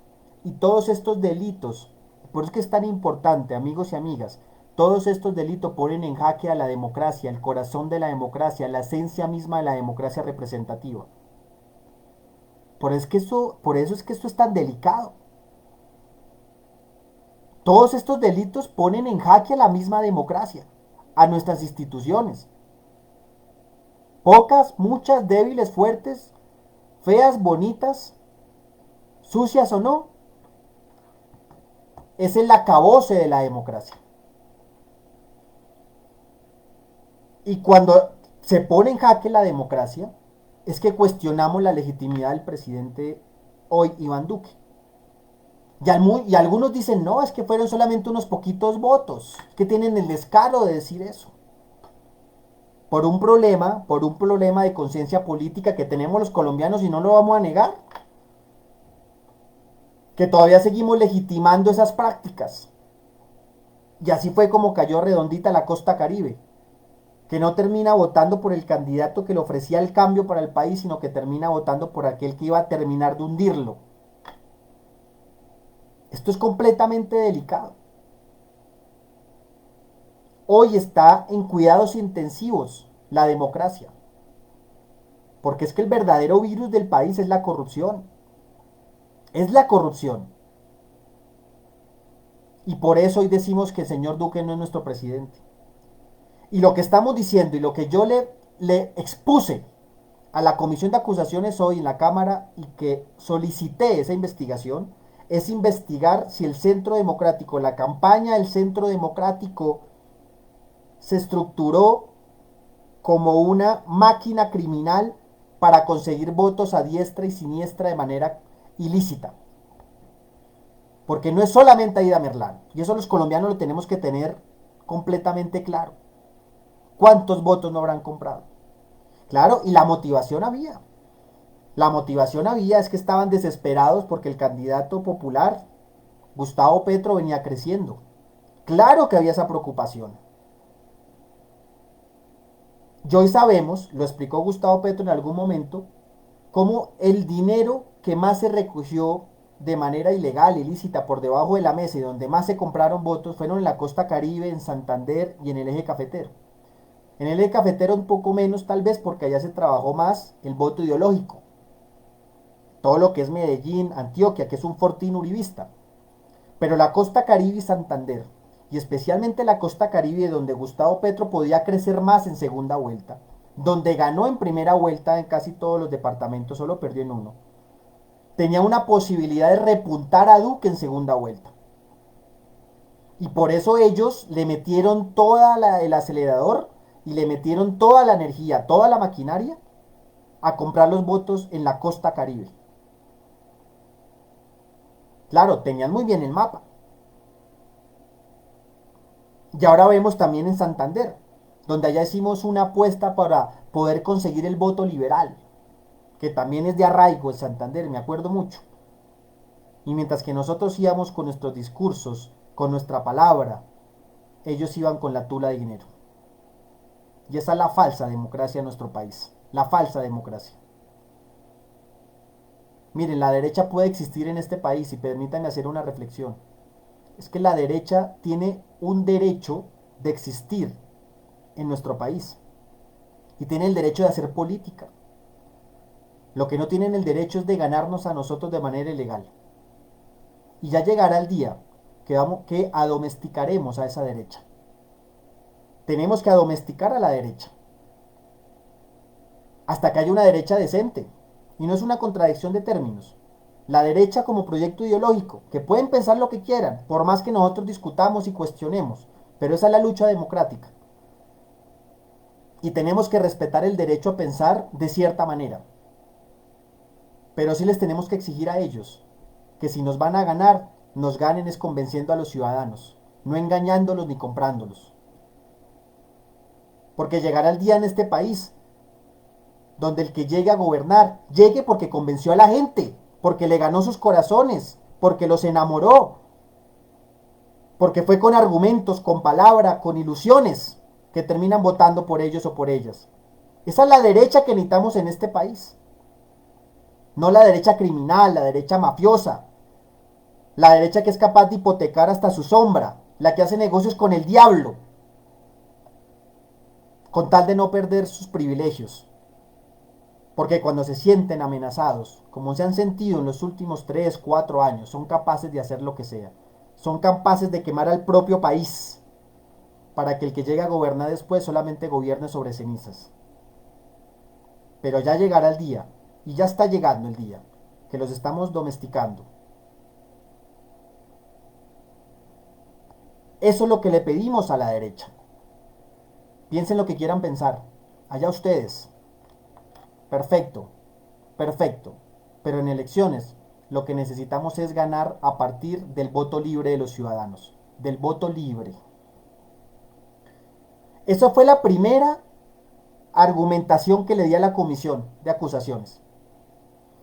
Y todos estos delitos, por eso es que es tan importante, amigos y amigas, todos estos delitos ponen en jaque a la democracia, el corazón de la democracia, la esencia misma de la democracia representativa. Por eso es que esto es tan delicado. Todos estos delitos ponen en jaque a la misma democracia, a nuestras instituciones. Pocas, muchas, débiles, fuertes, feas, bonitas, sucias o no, es el acabose de la democracia. Y cuando se pone en jaque la democracia, es que cuestionamos la legitimidad del presidente hoy, Iván Duque. Y algunos dicen, no, es que fueron solamente unos poquitos votos, que tienen el descaro de decir eso. Por un problema de conciencia política que tenemos los colombianos y no lo vamos a negar. Que todavía seguimos legitimando esas prácticas. Y así fue como cayó redondita la costa Caribe, que no termina votando por el candidato que le ofrecía el cambio para el país, sino que termina votando por aquel que iba a terminar de hundirlo. Esto es completamente delicado. Hoy está en cuidados intensivos la democracia, porque es que el verdadero virus del país es la corrupción. Es la corrupción. Y por eso hoy decimos que el señor Duque no es nuestro presidente. Y lo que estamos diciendo y lo que yo le expuse a la comisión de acusaciones hoy en la Cámara y que solicité esa investigación, es investigar si el Centro Democrático, la campaña del Centro Democrático se estructuró como una máquina criminal para conseguir votos a diestra y siniestra de manera ilícita. Porque no es solamente Aida Merlán, y eso los colombianos lo tenemos que tener completamente claro. ¿Cuántos votos no habrán comprado? Claro, y la motivación había. La motivación había es que estaban desesperados porque el candidato popular, Gustavo Petro, venía creciendo. Claro que había esa preocupación. Y hoy sabemos, lo explicó Gustavo Petro en algún momento, cómo el dinero que más se recogió de manera ilegal, ilícita, por debajo de la mesa y donde más se compraron votos fueron en la costa Caribe, en Santander y en el eje cafetero. En el eje cafetero un poco menos tal vez porque allá se trabajó más el voto ideológico. Todo lo que es Medellín, Antioquia, que es un fortín uribista. Pero la costa Caribe y Santander, y especialmente la costa Caribe, donde Gustavo Petro podía crecer más en segunda vuelta, donde ganó en primera vuelta en casi todos los departamentos, solo perdió en uno, tenía una posibilidad de repuntar a Duque en segunda vuelta. Y por eso ellos le metieron el acelerador y le metieron toda la energía, toda la maquinaria a comprar los votos en la costa Caribe. Claro, tenían muy bien el mapa. Y ahora vemos también en Santander, donde allá hicimos una apuesta para poder conseguir el voto liberal, que también es de arraigo en Santander, me acuerdo mucho. Y mientras que nosotros íbamos con nuestros discursos, con nuestra palabra, ellos iban con la tula de dinero. Y esa es la falsa democracia en nuestro país, la falsa democracia. Miren, la derecha puede existir en este país y permítanme hacer una reflexión. Es que la derecha tiene un derecho de existir en nuestro país y tiene el derecho de hacer política. Lo que no tienen el derecho es de ganarnos a nosotros de manera ilegal. Y ya llegará el día que adomesticaremos a esa derecha. Tenemos que adomesticar a la derecha hasta que haya una derecha decente. Y no es una contradicción de términos. La derecha como proyecto ideológico, que pueden pensar lo que quieran, por más que nosotros discutamos y cuestionemos, pero esa es la lucha democrática. Y tenemos que respetar el derecho a pensar de cierta manera. Pero sí les tenemos que exigir a ellos que si nos van a ganar, nos ganen es convenciendo a los ciudadanos, no engañándolos ni comprándolos. Porque llegará el día en este país donde el que llegue a gobernar, llegue porque convenció a la gente, porque le ganó sus corazones, porque los enamoró, porque fue con argumentos, con palabra, con ilusiones, que terminan votando por ellos o por ellas. Esa es la derecha que necesitamos en este país. No la derecha criminal, la derecha mafiosa, la derecha que es capaz de hipotecar hasta su sombra, la que hace negocios con el diablo, con tal de no perder sus privilegios. Porque cuando se sienten amenazados, como se han sentido en los últimos 3, 4 años, son capaces de hacer lo que sea. Son capaces de quemar al propio país para que el que llegue a gobernar después solamente gobierne sobre cenizas. Pero ya llegará el día, y ya está llegando el día, que los estamos domesticando. Eso es lo que le pedimos a la derecha. Piensen lo que quieran pensar. Allá ustedes. Perfecto, perfecto. Pero en elecciones lo que necesitamos es ganar a partir del voto libre de los ciudadanos. Del voto libre. Eso fue la primera argumentación que le di a la comisión de acusaciones.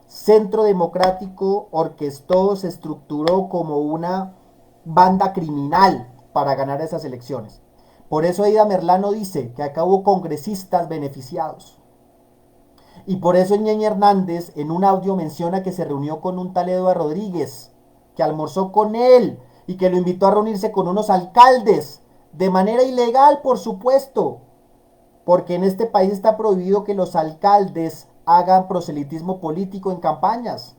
Centro Democrático orquestó, se estructuró como una banda criminal para ganar esas elecciones. Por eso Aida Merlano dice que acá hubo congresistas beneficiados. Y por eso Ñeñe Hernández en un audio menciona que se reunió con un tal Eduardo Rodríguez, que almorzó con él y que lo invitó a reunirse con unos alcaldes, de manera ilegal, por supuesto, porque en este país está prohibido que los alcaldes hagan proselitismo político en campañas.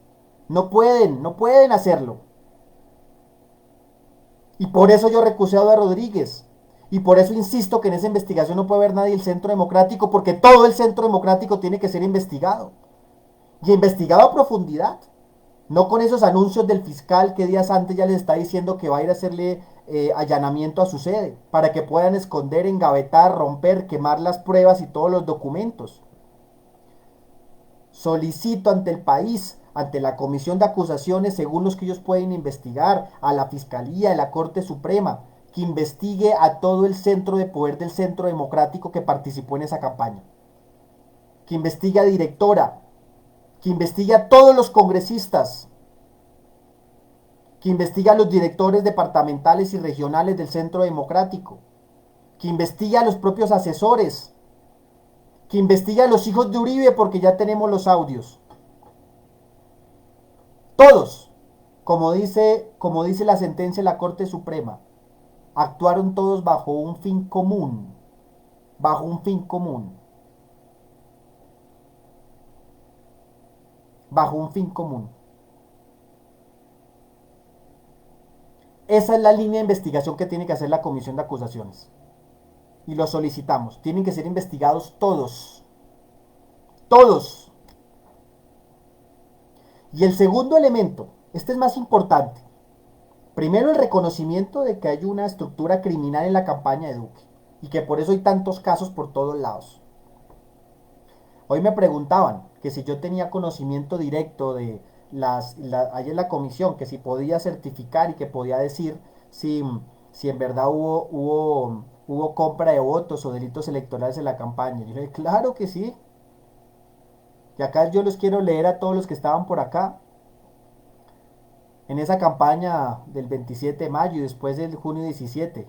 No pueden hacerlo. Y por eso yo recusé a Eduardo Rodríguez. Y por eso insisto que en esa investigación no puede haber nadie del Centro Democrático, porque todo el Centro Democrático tiene que ser investigado. Y investigado a profundidad. No con esos anuncios del fiscal que días antes ya les está diciendo que va a ir a hacerle allanamiento a su sede, para que puedan esconder, engavetar, romper, quemar las pruebas y todos los documentos. Solicito ante el país, ante la comisión de acusaciones, según los que ellos pueden investigar, a la Fiscalía, a la Corte Suprema, que investigue a todo el centro de poder del Centro Democrático que participó en esa campaña. Que investigue a directora, que investigue a todos los congresistas, que investigue a los directores departamentales y regionales del Centro Democrático, que investigue a los propios asesores, que investigue a los hijos de Uribe porque ya tenemos los audios. Todos, como dice la sentencia de la Corte Suprema, actuaron todos bajo un fin común, bajo un fin común, bajo un fin común. Esa es la línea de investigación que tiene que hacer la comisión de acusaciones. Y lo solicitamos. Tienen que ser investigados todos. Todos. Y el segundo elemento, este es más importante. Primero, el reconocimiento de que hay una estructura criminal en la campaña de Duque. Y que por eso hay tantos casos por todos lados. Hoy me preguntaban que si yo tenía conocimiento directo de ahí en la comisión, que si podía certificar y que podía decir si en verdad hubo compra de votos o delitos electorales en la campaña. Y yo le dije, claro que sí. Y acá yo los quiero leer a todos los que estaban por acá. En esa campaña del 27 de mayo y después del junio 17.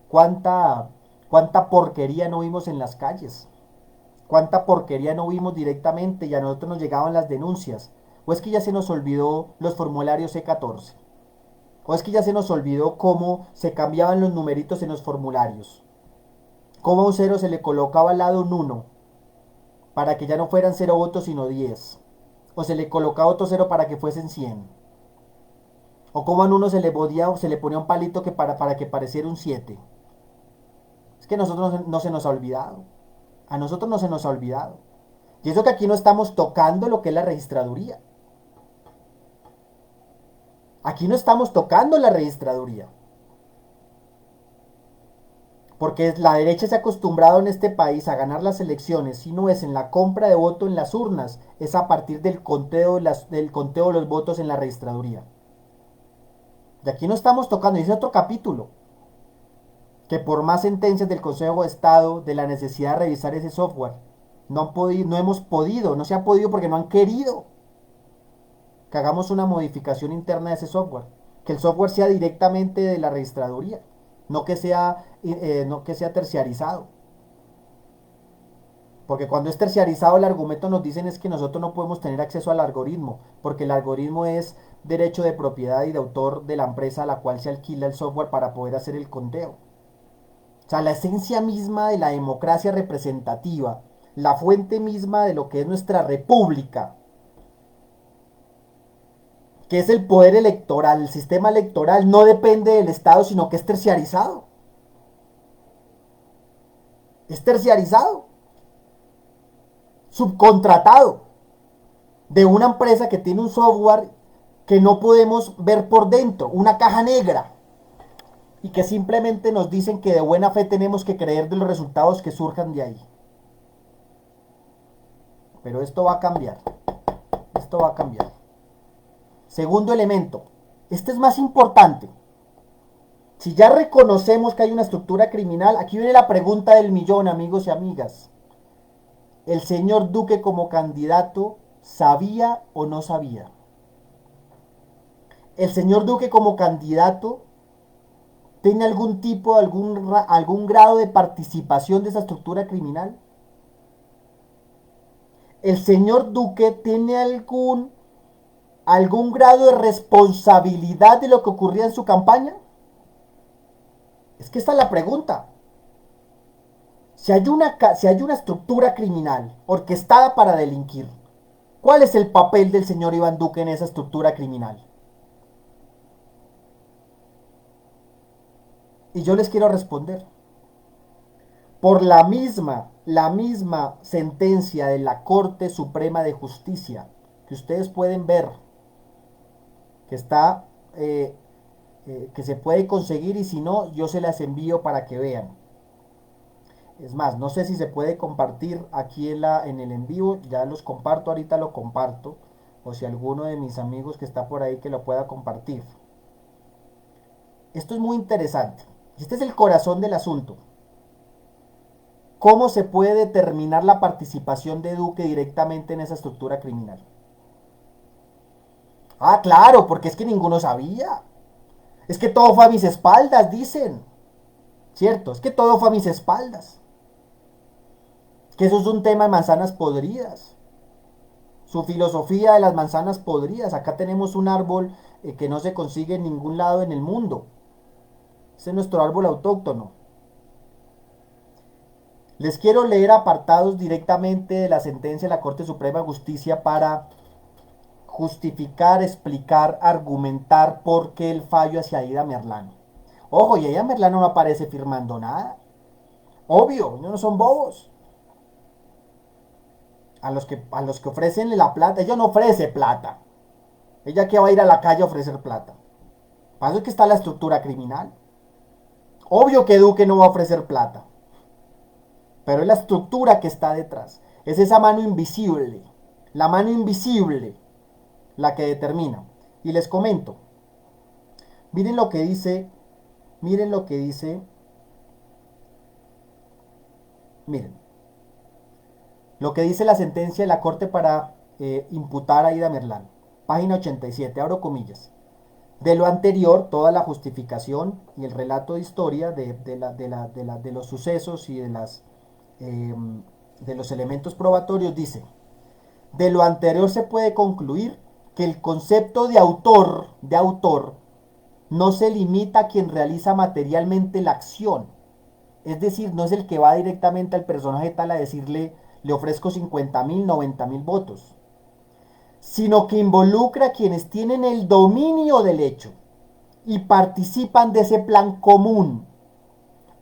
¿Cuánta, cuánta porquería no vimos en las calles? ¿Cuánta porquería no vimos directamente y a nosotros nos llegaban las denuncias? ¿O es que ya se nos olvidó los formularios C14? ¿O es que ya se nos olvidó cómo se cambiaban los numeritos en los formularios? ¿Cómo a un 0 se le colocaba al lado un 1 para que ya no fueran 0 votos sino 10? ¿O se le colocaba otro 0 para que fuesen 100? ¿O cómo a uno se le ponía un palito para que pareciera un 7? Es que a nosotros no se nos ha olvidado. A nosotros no se nos ha olvidado. Y eso que aquí no estamos tocando lo que es la registraduría. Aquí no estamos tocando la registraduría. Porque la derecha se ha acostumbrado en este país a ganar las elecciones, si no es en la compra de voto en las urnas, es a partir del conteo de los votos en la registraduría. Y aquí no estamos tocando, y es otro capítulo, que por más sentencias del Consejo de Estado de la necesidad de revisar ese software, no hemos podido, no se ha podido porque no han querido que hagamos una modificación interna de ese software, que el software sea directamente de la registraduría, no que sea terciarizado. Porque cuando es terciarizado el argumento nos dicen es que nosotros no podemos tener acceso al algoritmo, porque el algoritmo es derecho de propiedad y de autor de la empresa a la cual se alquila el software para poder hacer el conteo. O sea, la esencia misma de la democracia representativa, la fuente misma de lo que es nuestra república, que es el poder electoral, el sistema electoral, no depende del Estado, sino que es terciarizado. Es terciarizado, subcontratado de una empresa que tiene un software que no podemos ver por dentro, una caja negra, y que simplemente nos dicen que de buena fe tenemos que creer de los resultados que surjan de ahí. Pero esto va a cambiar, esto va a cambiar. Segundo elemento, este es más importante. Si ya reconocemos que hay una estructura criminal, aquí viene la pregunta del millón, amigos y amigas. ¿El señor Duque como candidato sabía o no sabía? ¿El señor Duque como candidato tiene algún tipo, algún grado de participación de esa estructura criminal? ¿El señor Duque tiene algún grado de responsabilidad de lo que ocurría en su campaña? Es que esta es la pregunta. Si hay una estructura criminal orquestada para delinquir, ¿cuál es el papel del señor Iván Duque en esa estructura criminal? Y yo les quiero responder. Por la misma sentencia de la Corte Suprema de Justicia, que ustedes pueden ver, que está, que se puede conseguir y si no, yo se las envío para que vean. Es más, no sé si se puede compartir aquí en el en vivo, ya los comparto, ahorita lo comparto, o si alguno de mis amigos que está por ahí que lo pueda compartir. Esto es muy interesante. Este es el corazón del asunto. ¿Cómo se puede determinar la participación de Duque directamente en esa estructura criminal? Ah, claro, porque es que ninguno sabía. Es que todo fue a mis espaldas, dicen. ¿Cierto? Es que todo fue a mis espaldas. Que eso es un tema de manzanas podridas. Su filosofía de las manzanas podridas. Acá tenemos un árbol que no se consigue en ningún lado en el mundo. Ese es nuestro árbol autóctono. Les quiero leer apartados directamente de la sentencia de la Corte Suprema de Justicia para justificar, explicar, argumentar por qué el fallo hacia Aida Merlano. Ojo, y Aida Merlano no aparece firmando nada. Obvio, ellos no son bobos. A los que ofrecen la plata, ella no ofrece plata. Ella que va a ir a la calle a ofrecer plata. Para eso es que está la estructura criminal. Obvio que Duque no va a ofrecer plata. Pero es la estructura que está detrás. Es esa mano invisible. La mano invisible la que determina. Y les comento. Miren lo que dice. Miren lo que dice. Miren. Lo que dice la sentencia de la Corte para imputar a Aida Merlano. Página 87, abro comillas. De lo anterior, toda la justificación y el relato de historia de los sucesos y eh, de los elementos probatorios dice, de lo anterior se puede concluir que el concepto de autor, no se limita a quien realiza materialmente la acción. Es decir, no es el que va directamente al personaje tal a decirle, le ofrezco 50.000, 90.000 votos, sino que involucra a quienes tienen el dominio del hecho y participan de ese plan común.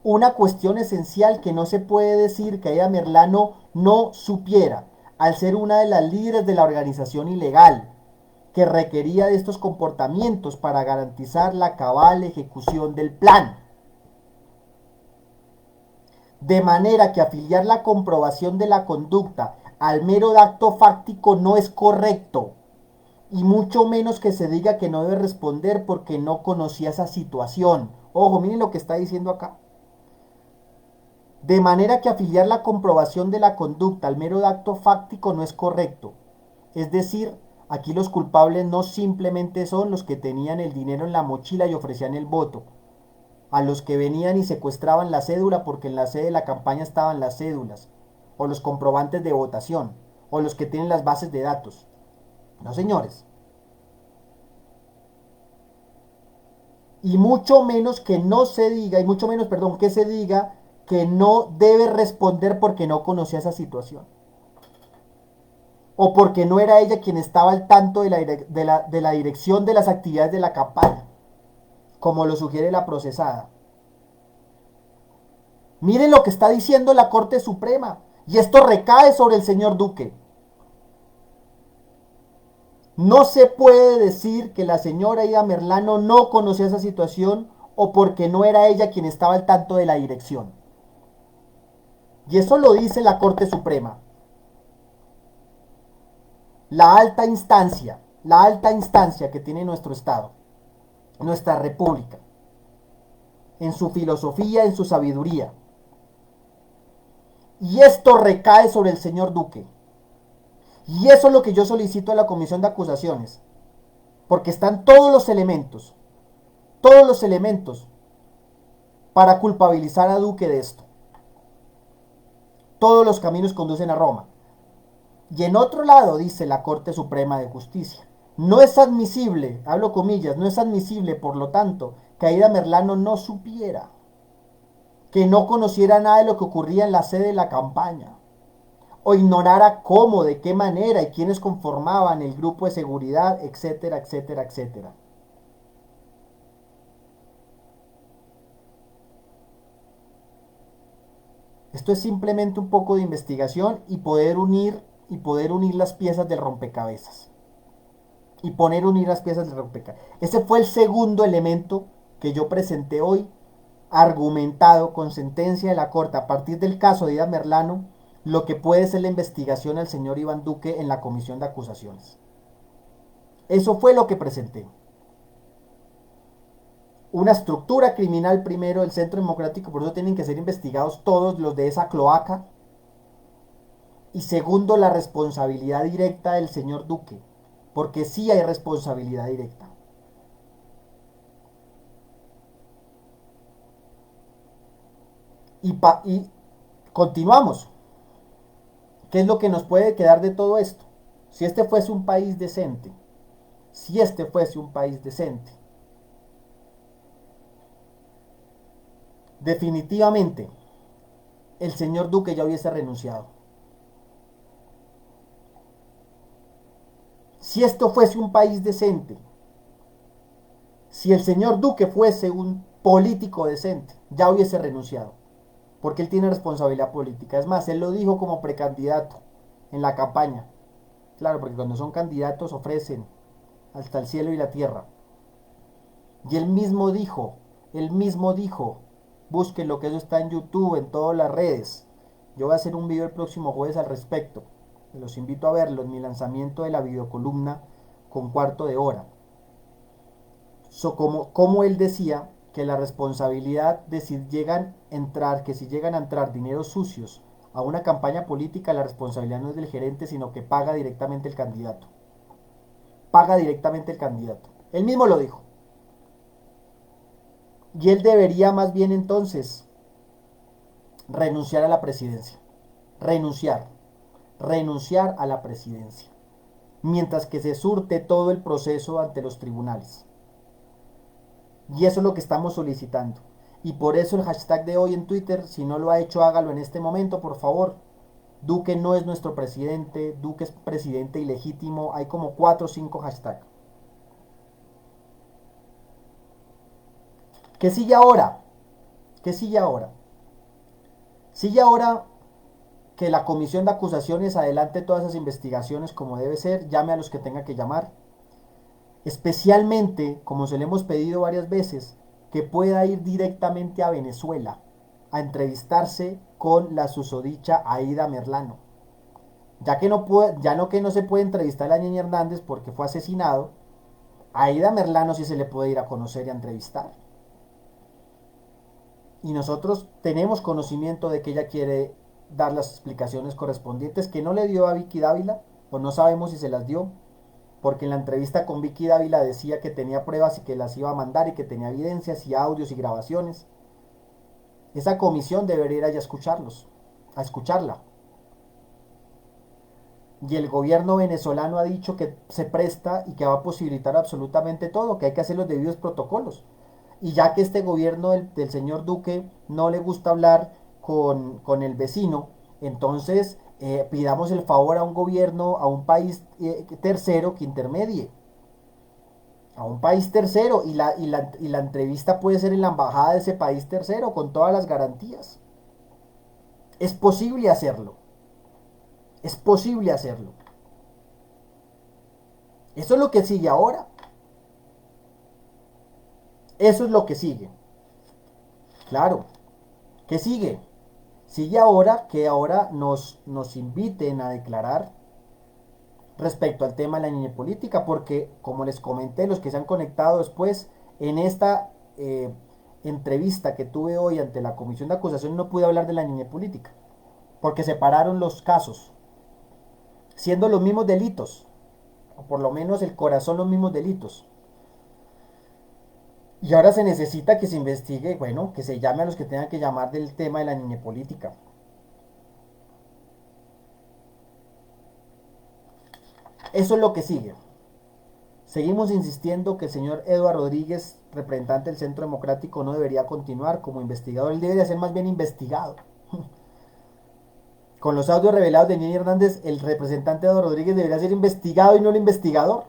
Una cuestión esencial que no se puede decir que Aida Merlano no supiera, al ser una de las líderes de la organización ilegal, que requería de estos comportamientos para garantizar la cabal ejecución del plan. De manera que afiliar la comprobación de la conducta al mero acto fáctico no es correcto, y mucho menos que se diga que no debe responder porque no conocía esa situación. Ojo, miren lo que está diciendo acá. De manera que afiliar la comprobación de la conducta al mero acto fáctico no es correcto. Es decir, aquí los culpables no simplemente son los que tenían el dinero en la mochila y ofrecían el voto, a los que venían y secuestraban la cédula porque en la sede de la campaña estaban las cédulas, o los comprobantes de votación, o los que tienen las bases de datos. No, señores. Y mucho menos que no se diga, y mucho menos, perdón, que se diga que no debe responder porque no conocía esa situación. O porque no era ella quien estaba al tanto de la dirección de las actividades de la campaña, como lo sugiere la procesada. Miren lo que está diciendo la Corte Suprema. Y esto recae sobre el señor Duque. No se puede decir que la señora Aida Merlano no conocía esa situación o porque no era ella quien estaba al tanto de la dirección. Y eso lo dice la Corte Suprema. La alta instancia que tiene nuestro Estado, nuestra República, en su filosofía, en su sabiduría. Y esto recae sobre el señor Duque. Y eso es lo que yo solicito a la Comisión de Acusaciones. Porque están todos los elementos para culpabilizar a Duque de esto. Todos los caminos conducen a Roma. Y en otro lado dice la Corte Suprema de Justicia, no es admisible, hablo comillas, no es admisible, por lo tanto, que Aida Merlano no supiera, que no conociera nada de lo que ocurría en la sede de la campaña, o ignorara cómo, de qué manera y quiénes conformaban el grupo de seguridad, etcétera, etcétera, etcétera. Esto es simplemente un poco de investigación y poder unir las piezas del rompecabezas. Y poner unir las piezas del rompecabezas. Ese fue el segundo elemento que yo presenté hoy, argumentado con sentencia de la Corte a partir del caso de Aida Merlano, lo que puede ser la investigación al señor Iván Duque en la Comisión de Acusaciones. Eso fue lo que presenté. Una estructura criminal primero del Centro Democrático, por eso tienen que ser investigados todos los de esa cloaca. Y segundo, la responsabilidad directa del señor Duque, porque sí hay responsabilidad directa. Y continuamos. ¿Qué es lo que nos puede quedar de todo esto? Si este fuese un país decente, si este fuese un país decente, definitivamente el señor Duque ya hubiese renunciado. Si esto fuese un país decente, si el señor Duque fuese un político decente, ya hubiese renunciado, porque él tiene responsabilidad política. Es más, él lo dijo como precandidato en la campaña. Claro, porque cuando son candidatos ofrecen hasta el cielo y la tierra. Y él mismo dijo, busquen lo que eso está en YouTube, en todas las redes. Yo voy a hacer un video el próximo jueves al respecto. Los invito a verlo en mi lanzamiento de la videocolumna con cuarto de hora. Como él decía que la responsabilidad de si llegan a entrar dineros sucios a una campaña política, la responsabilidad no es del gerente, sino que paga directamente el candidato. Paga directamente el candidato. Él mismo lo dijo. Y él debería más bien entonces renunciar a la presidencia. Renunciar. Renunciar a la presidencia. Mientras que se surte todo el proceso ante los tribunales. Y eso es lo que estamos solicitando. Y por eso el hashtag de hoy en Twitter, si no lo ha hecho, hágalo en este momento, por favor. Duque no es nuestro presidente, Duque es presidente ilegítimo. Hay como 4 o 5 hashtags. ¿Qué sigue ahora? ¿Qué sigue ahora? Sigue ahora que la comisión de acusaciones adelante todas esas investigaciones como debe ser, llame a los que tenga que llamar. Especialmente, como se le hemos pedido varias veces, que pueda ir directamente a Venezuela a entrevistarse con la susodicha Aida Merlano. Ya que no se puede entrevistar a Ñeñe Hernández porque fue asesinado, a Aida Merlano sí se le puede ir a conocer y a entrevistar. Y nosotros tenemos conocimiento de que ella quiere dar las explicaciones correspondientes que no le dio a Vicky Dávila, o no sabemos si se las dio, porque en la entrevista con Vicky Dávila decía que tenía pruebas y que las iba a mandar y que tenía evidencias y audios y grabaciones. Esa comisión debería ir a escucharlos, a escucharla. Y el gobierno venezolano ha dicho que se presta y que va a posibilitar absolutamente todo, que hay que hacer los debidos protocolos. Y ya que este gobierno del señor Duque no le gusta hablar con el vecino, entonces pidamos el favor a un gobierno, a un país tercero que intermedie. A un país tercero y la entrevista puede ser en la embajada de ese país tercero con todas las garantías. Es posible hacerlo. Es posible hacerlo. Eso es lo que sigue ahora. Eso es lo que sigue. Claro. ¿Qué sigue? Sigue ahora que ahora nos inviten a declarar respecto al tema de la niñez política, porque como les comenté, los que se han conectado después, en esta entrevista que tuve hoy ante la comisión de acusación no pude hablar de la niñez política, porque separaron los casos, siendo los mismos delitos, o por lo menos el corazón los mismos delitos. Y ahora se necesita que se investigue, bueno, que se llame a los que tengan que llamar del tema de la niñez política. Eso es lo que sigue. Seguimos insistiendo que el señor Eduardo Rodríguez, representante del Centro Democrático, no debería continuar como investigador. Él debería ser más bien investigado. Con los audios revelados de Nini Hernández, el representante Eduardo Rodríguez debería ser investigado y no el investigador.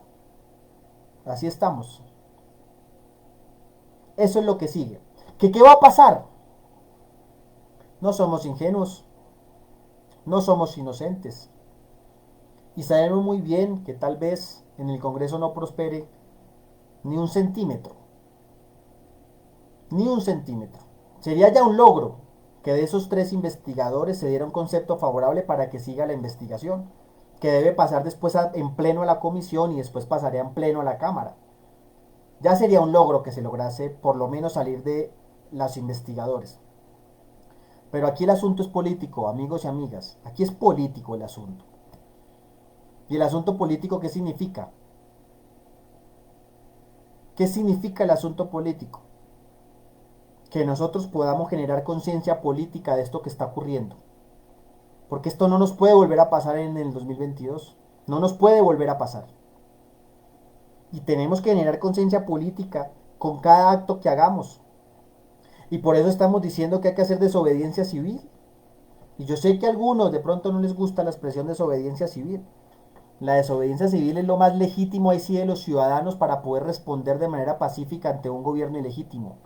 Así estamos. Eso es lo que sigue. ¿Qué va a pasar? No somos ingenuos. No somos inocentes. Y sabemos muy bien que tal vez en el Congreso no prospere ni un centímetro. Ni un centímetro. Sería ya un logro que de esos 3 investigadores se diera un concepto favorable para que siga la investigación, que debe pasar después en pleno a la comisión y después pasaría en pleno a la Cámara. Ya sería un logro que se lograse por lo menos salir de los investigadores. Pero aquí el asunto es político, amigos y amigas. Aquí es político el asunto. ¿Y el asunto político qué significa? ¿Qué significa el asunto político? Que nosotros podamos generar conciencia política de esto que está ocurriendo. Porque esto no nos puede volver a pasar en el 2022. No nos puede volver a pasar. Y tenemos que generar conciencia política con cada acto que hagamos. Y por eso estamos diciendo que hay que hacer desobediencia civil. Y yo sé que a algunos de pronto no les gusta la expresión desobediencia civil. La desobediencia civil es lo más legítimo ahí sí de los ciudadanos para poder responder de manera pacífica ante un gobierno ilegítimo.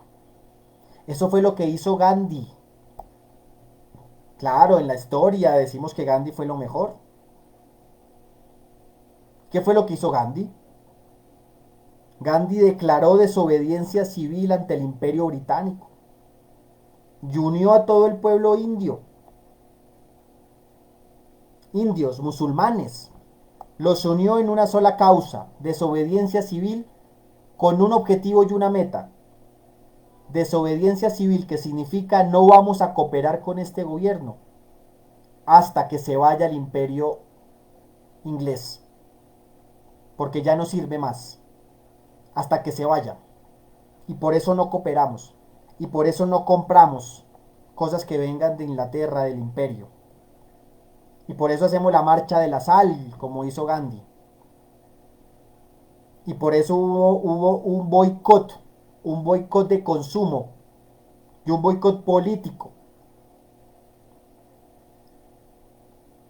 Eso fue lo que hizo Gandhi. Claro, en la historia decimos que Gandhi fue lo mejor. ¿Qué fue lo que hizo Gandhi? Gandhi declaró desobediencia civil ante el imperio británico y unió a todo el pueblo indio, indios, musulmanes. Los unió en una sola causa, desobediencia civil, con un objetivo y una meta. Desobediencia civil, que significa no vamos a cooperar con este gobierno hasta que se vaya el imperio inglés, porque ya no sirve más, hasta que se vaya. Y por eso no cooperamos, y por eso no compramos cosas que vengan de Inglaterra, del imperio. Y por eso hacemos la marcha de la sal, como hizo Gandhi. Y por eso hubo un boicot de consumo y un boicot político,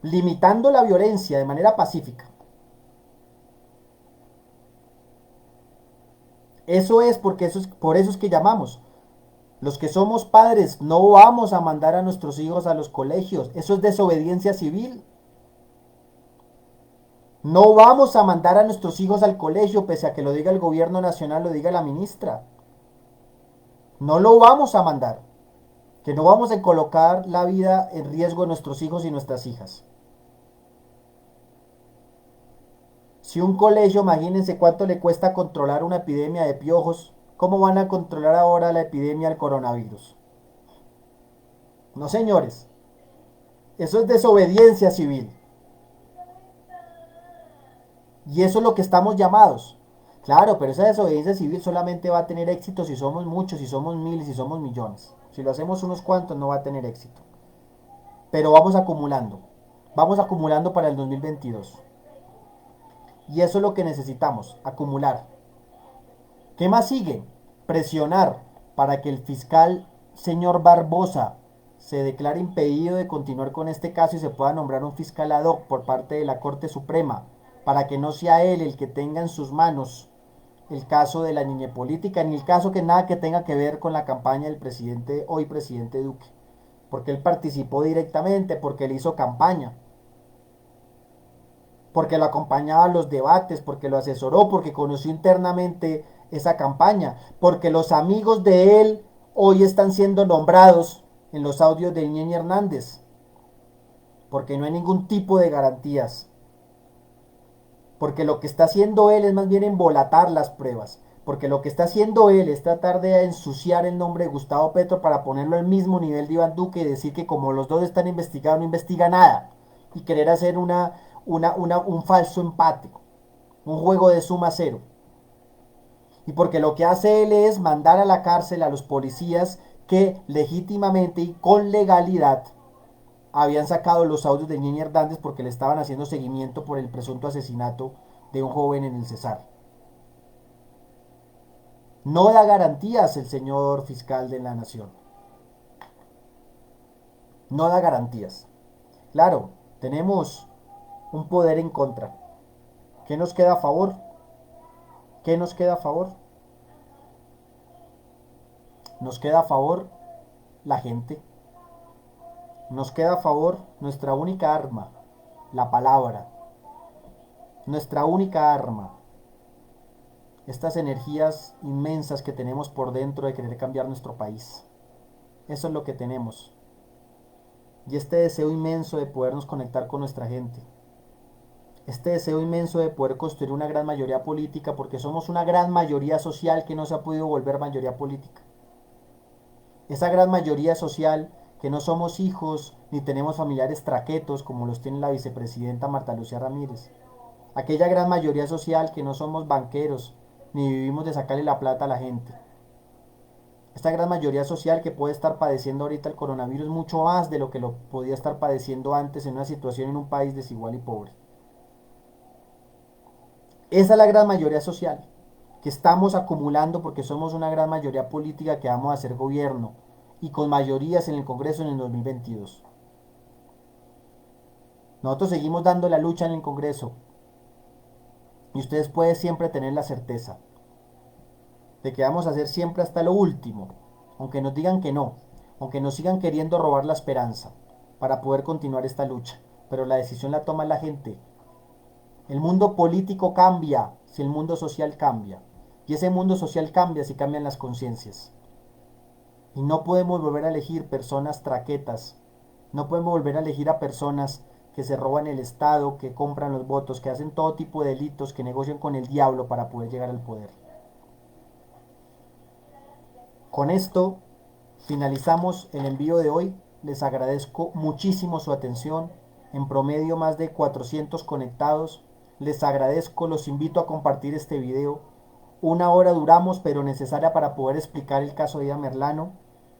limitando la violencia de manera pacífica. Eso es porque por eso es que llamamos. Los que somos padres no vamos a mandar a nuestros hijos a los colegios. Eso es desobediencia civil. No vamos a mandar a nuestros hijos al colegio, pese a que lo diga el gobierno nacional, lo diga la ministra. No lo vamos a mandar. Que no vamos a colocar la vida en riesgo de nuestros hijos y nuestras hijas. Si un colegio, imagínense cuánto le cuesta controlar una epidemia de piojos, ¿cómo van a controlar ahora la epidemia del coronavirus? No, señores, eso es desobediencia civil. Y eso es lo que estamos llamados. Claro, pero esa desobediencia civil solamente va a tener éxito si somos muchos, si somos miles, si somos millones. Si lo hacemos unos cuantos no va a tener éxito. Pero vamos acumulando. Vamos acumulando para el 2022. Y eso es lo que necesitamos, acumular. ¿Qué más sigue? Presionar para que el fiscal señor Barbosa se declare impedido de continuar con este caso y se pueda nombrar un fiscal ad hoc por parte de la Corte Suprema, para que no sea él el que tenga en sus manos el caso de la niña política, ni el caso que nada que tenga que ver con la campaña del presidente, hoy presidente Duque, porque él participó directamente, porque él hizo campaña, porque lo acompañaba a los debates, porque lo asesoró, porque conoció internamente esa campaña, porque los amigos de él hoy están siendo nombrados en los audios de Ñeñe Hernández, porque no hay ningún tipo de garantías, porque lo que está haciendo él es más bien embolatar las pruebas, porque lo que está haciendo él es tratar de ensuciar el nombre de Gustavo Petro para ponerlo al mismo nivel de Iván Duque y decir que como los dos están investigados no investiga nada y querer hacer un falso empate, un juego de suma cero. Y porque lo que hace él es mandar a la cárcel a los policías que legítimamente y con legalidad habían sacado los audios de Ñeñe Hernández porque le estaban haciendo seguimiento por el presunto asesinato de un joven en el Cesar. No da garantías el señor fiscal de la nación. No da garantías. Claro, tenemos un poder en contra. ¿Qué nos queda a favor? ¿Qué nos queda a favor? Nos queda a favor la gente. Nos queda a favor nuestra única arma, la palabra. Nuestra única arma. Estas energías inmensas que tenemos por dentro de querer cambiar nuestro país. Eso es lo que tenemos. Y este deseo inmenso de podernos conectar con nuestra gente. Este deseo inmenso de poder construir una gran mayoría política, porque somos una gran mayoría social que no se ha podido volver mayoría política. Esa gran mayoría social que no somos hijos ni tenemos familiares traquetos como los tiene la vicepresidenta Marta Lucía Ramírez. Aquella gran mayoría social que no somos banqueros ni vivimos de sacarle la plata a la gente. Esta gran mayoría social que puede estar padeciendo ahorita el coronavirus mucho más de lo que lo podía estar padeciendo antes en una situación en un país desigual y pobre. Esa es la gran mayoría social que estamos acumulando porque somos una gran mayoría política que vamos a hacer gobierno y con mayorías en el Congreso en el 2022. Nosotros seguimos dando la lucha en el Congreso Y ustedes pueden siempre tener la certeza de que vamos a hacer siempre hasta lo último, aunque nos digan que no, aunque nos sigan queriendo robar la esperanza, para poder continuar esta lucha. Pero la decisión la toma la gente. El mundo político cambia si el mundo social cambia. Y ese mundo social cambia si cambian las conciencias. Y no podemos volver a elegir personas traquetas. No podemos volver a elegir a personas que se roban el Estado, que compran los votos, que hacen todo tipo de delitos, que negocian con el diablo para poder llegar al poder. Con esto finalizamos el envío de hoy. Les agradezco muchísimo su atención. En promedio más de 400 conectados. Les agradezco, los invito a compartir este video. 1 hora duramos, pero necesaria para poder explicar el caso de Ida Merlano,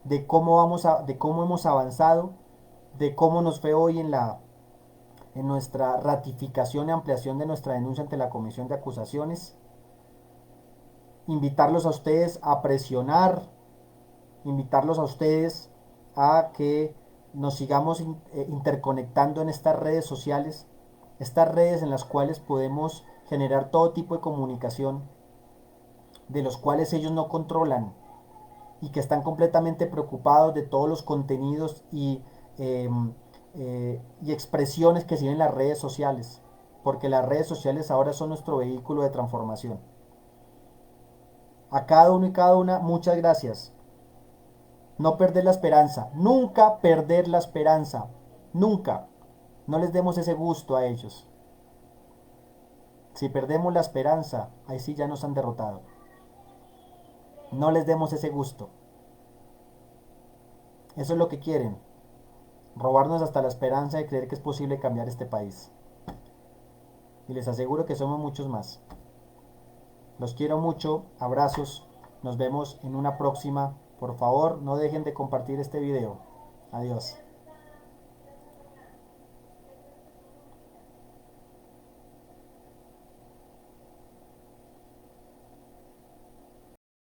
de cómo hemos avanzado, de cómo nos fue hoy en nuestra ratificación y ampliación de nuestra denuncia ante la Comisión de Acusaciones. Invitarlos a ustedes a presionar, invitarlos a ustedes a que nos sigamos interconectando en estas redes sociales, estas redes en las cuales podemos generar todo tipo de comunicación, de los cuales ellos no controlan y que están completamente preocupados de todos los contenidos y expresiones que siguen las redes sociales, porque las redes sociales ahora son nuestro vehículo de transformación. A cada uno y cada una, muchas gracias. No perder la esperanza, nunca perder la esperanza, nunca. No les demos ese gusto a ellos. Si perdemos la esperanza, ahí sí ya nos han derrotado. No les demos ese gusto. Eso es lo que quieren. Robarnos hasta la esperanza de creer que es posible cambiar este país. Y les aseguro que somos muchos más. Los quiero mucho, abrazos, nos vemos en una próxima. Por favor, no dejen de compartir este video. Adiós.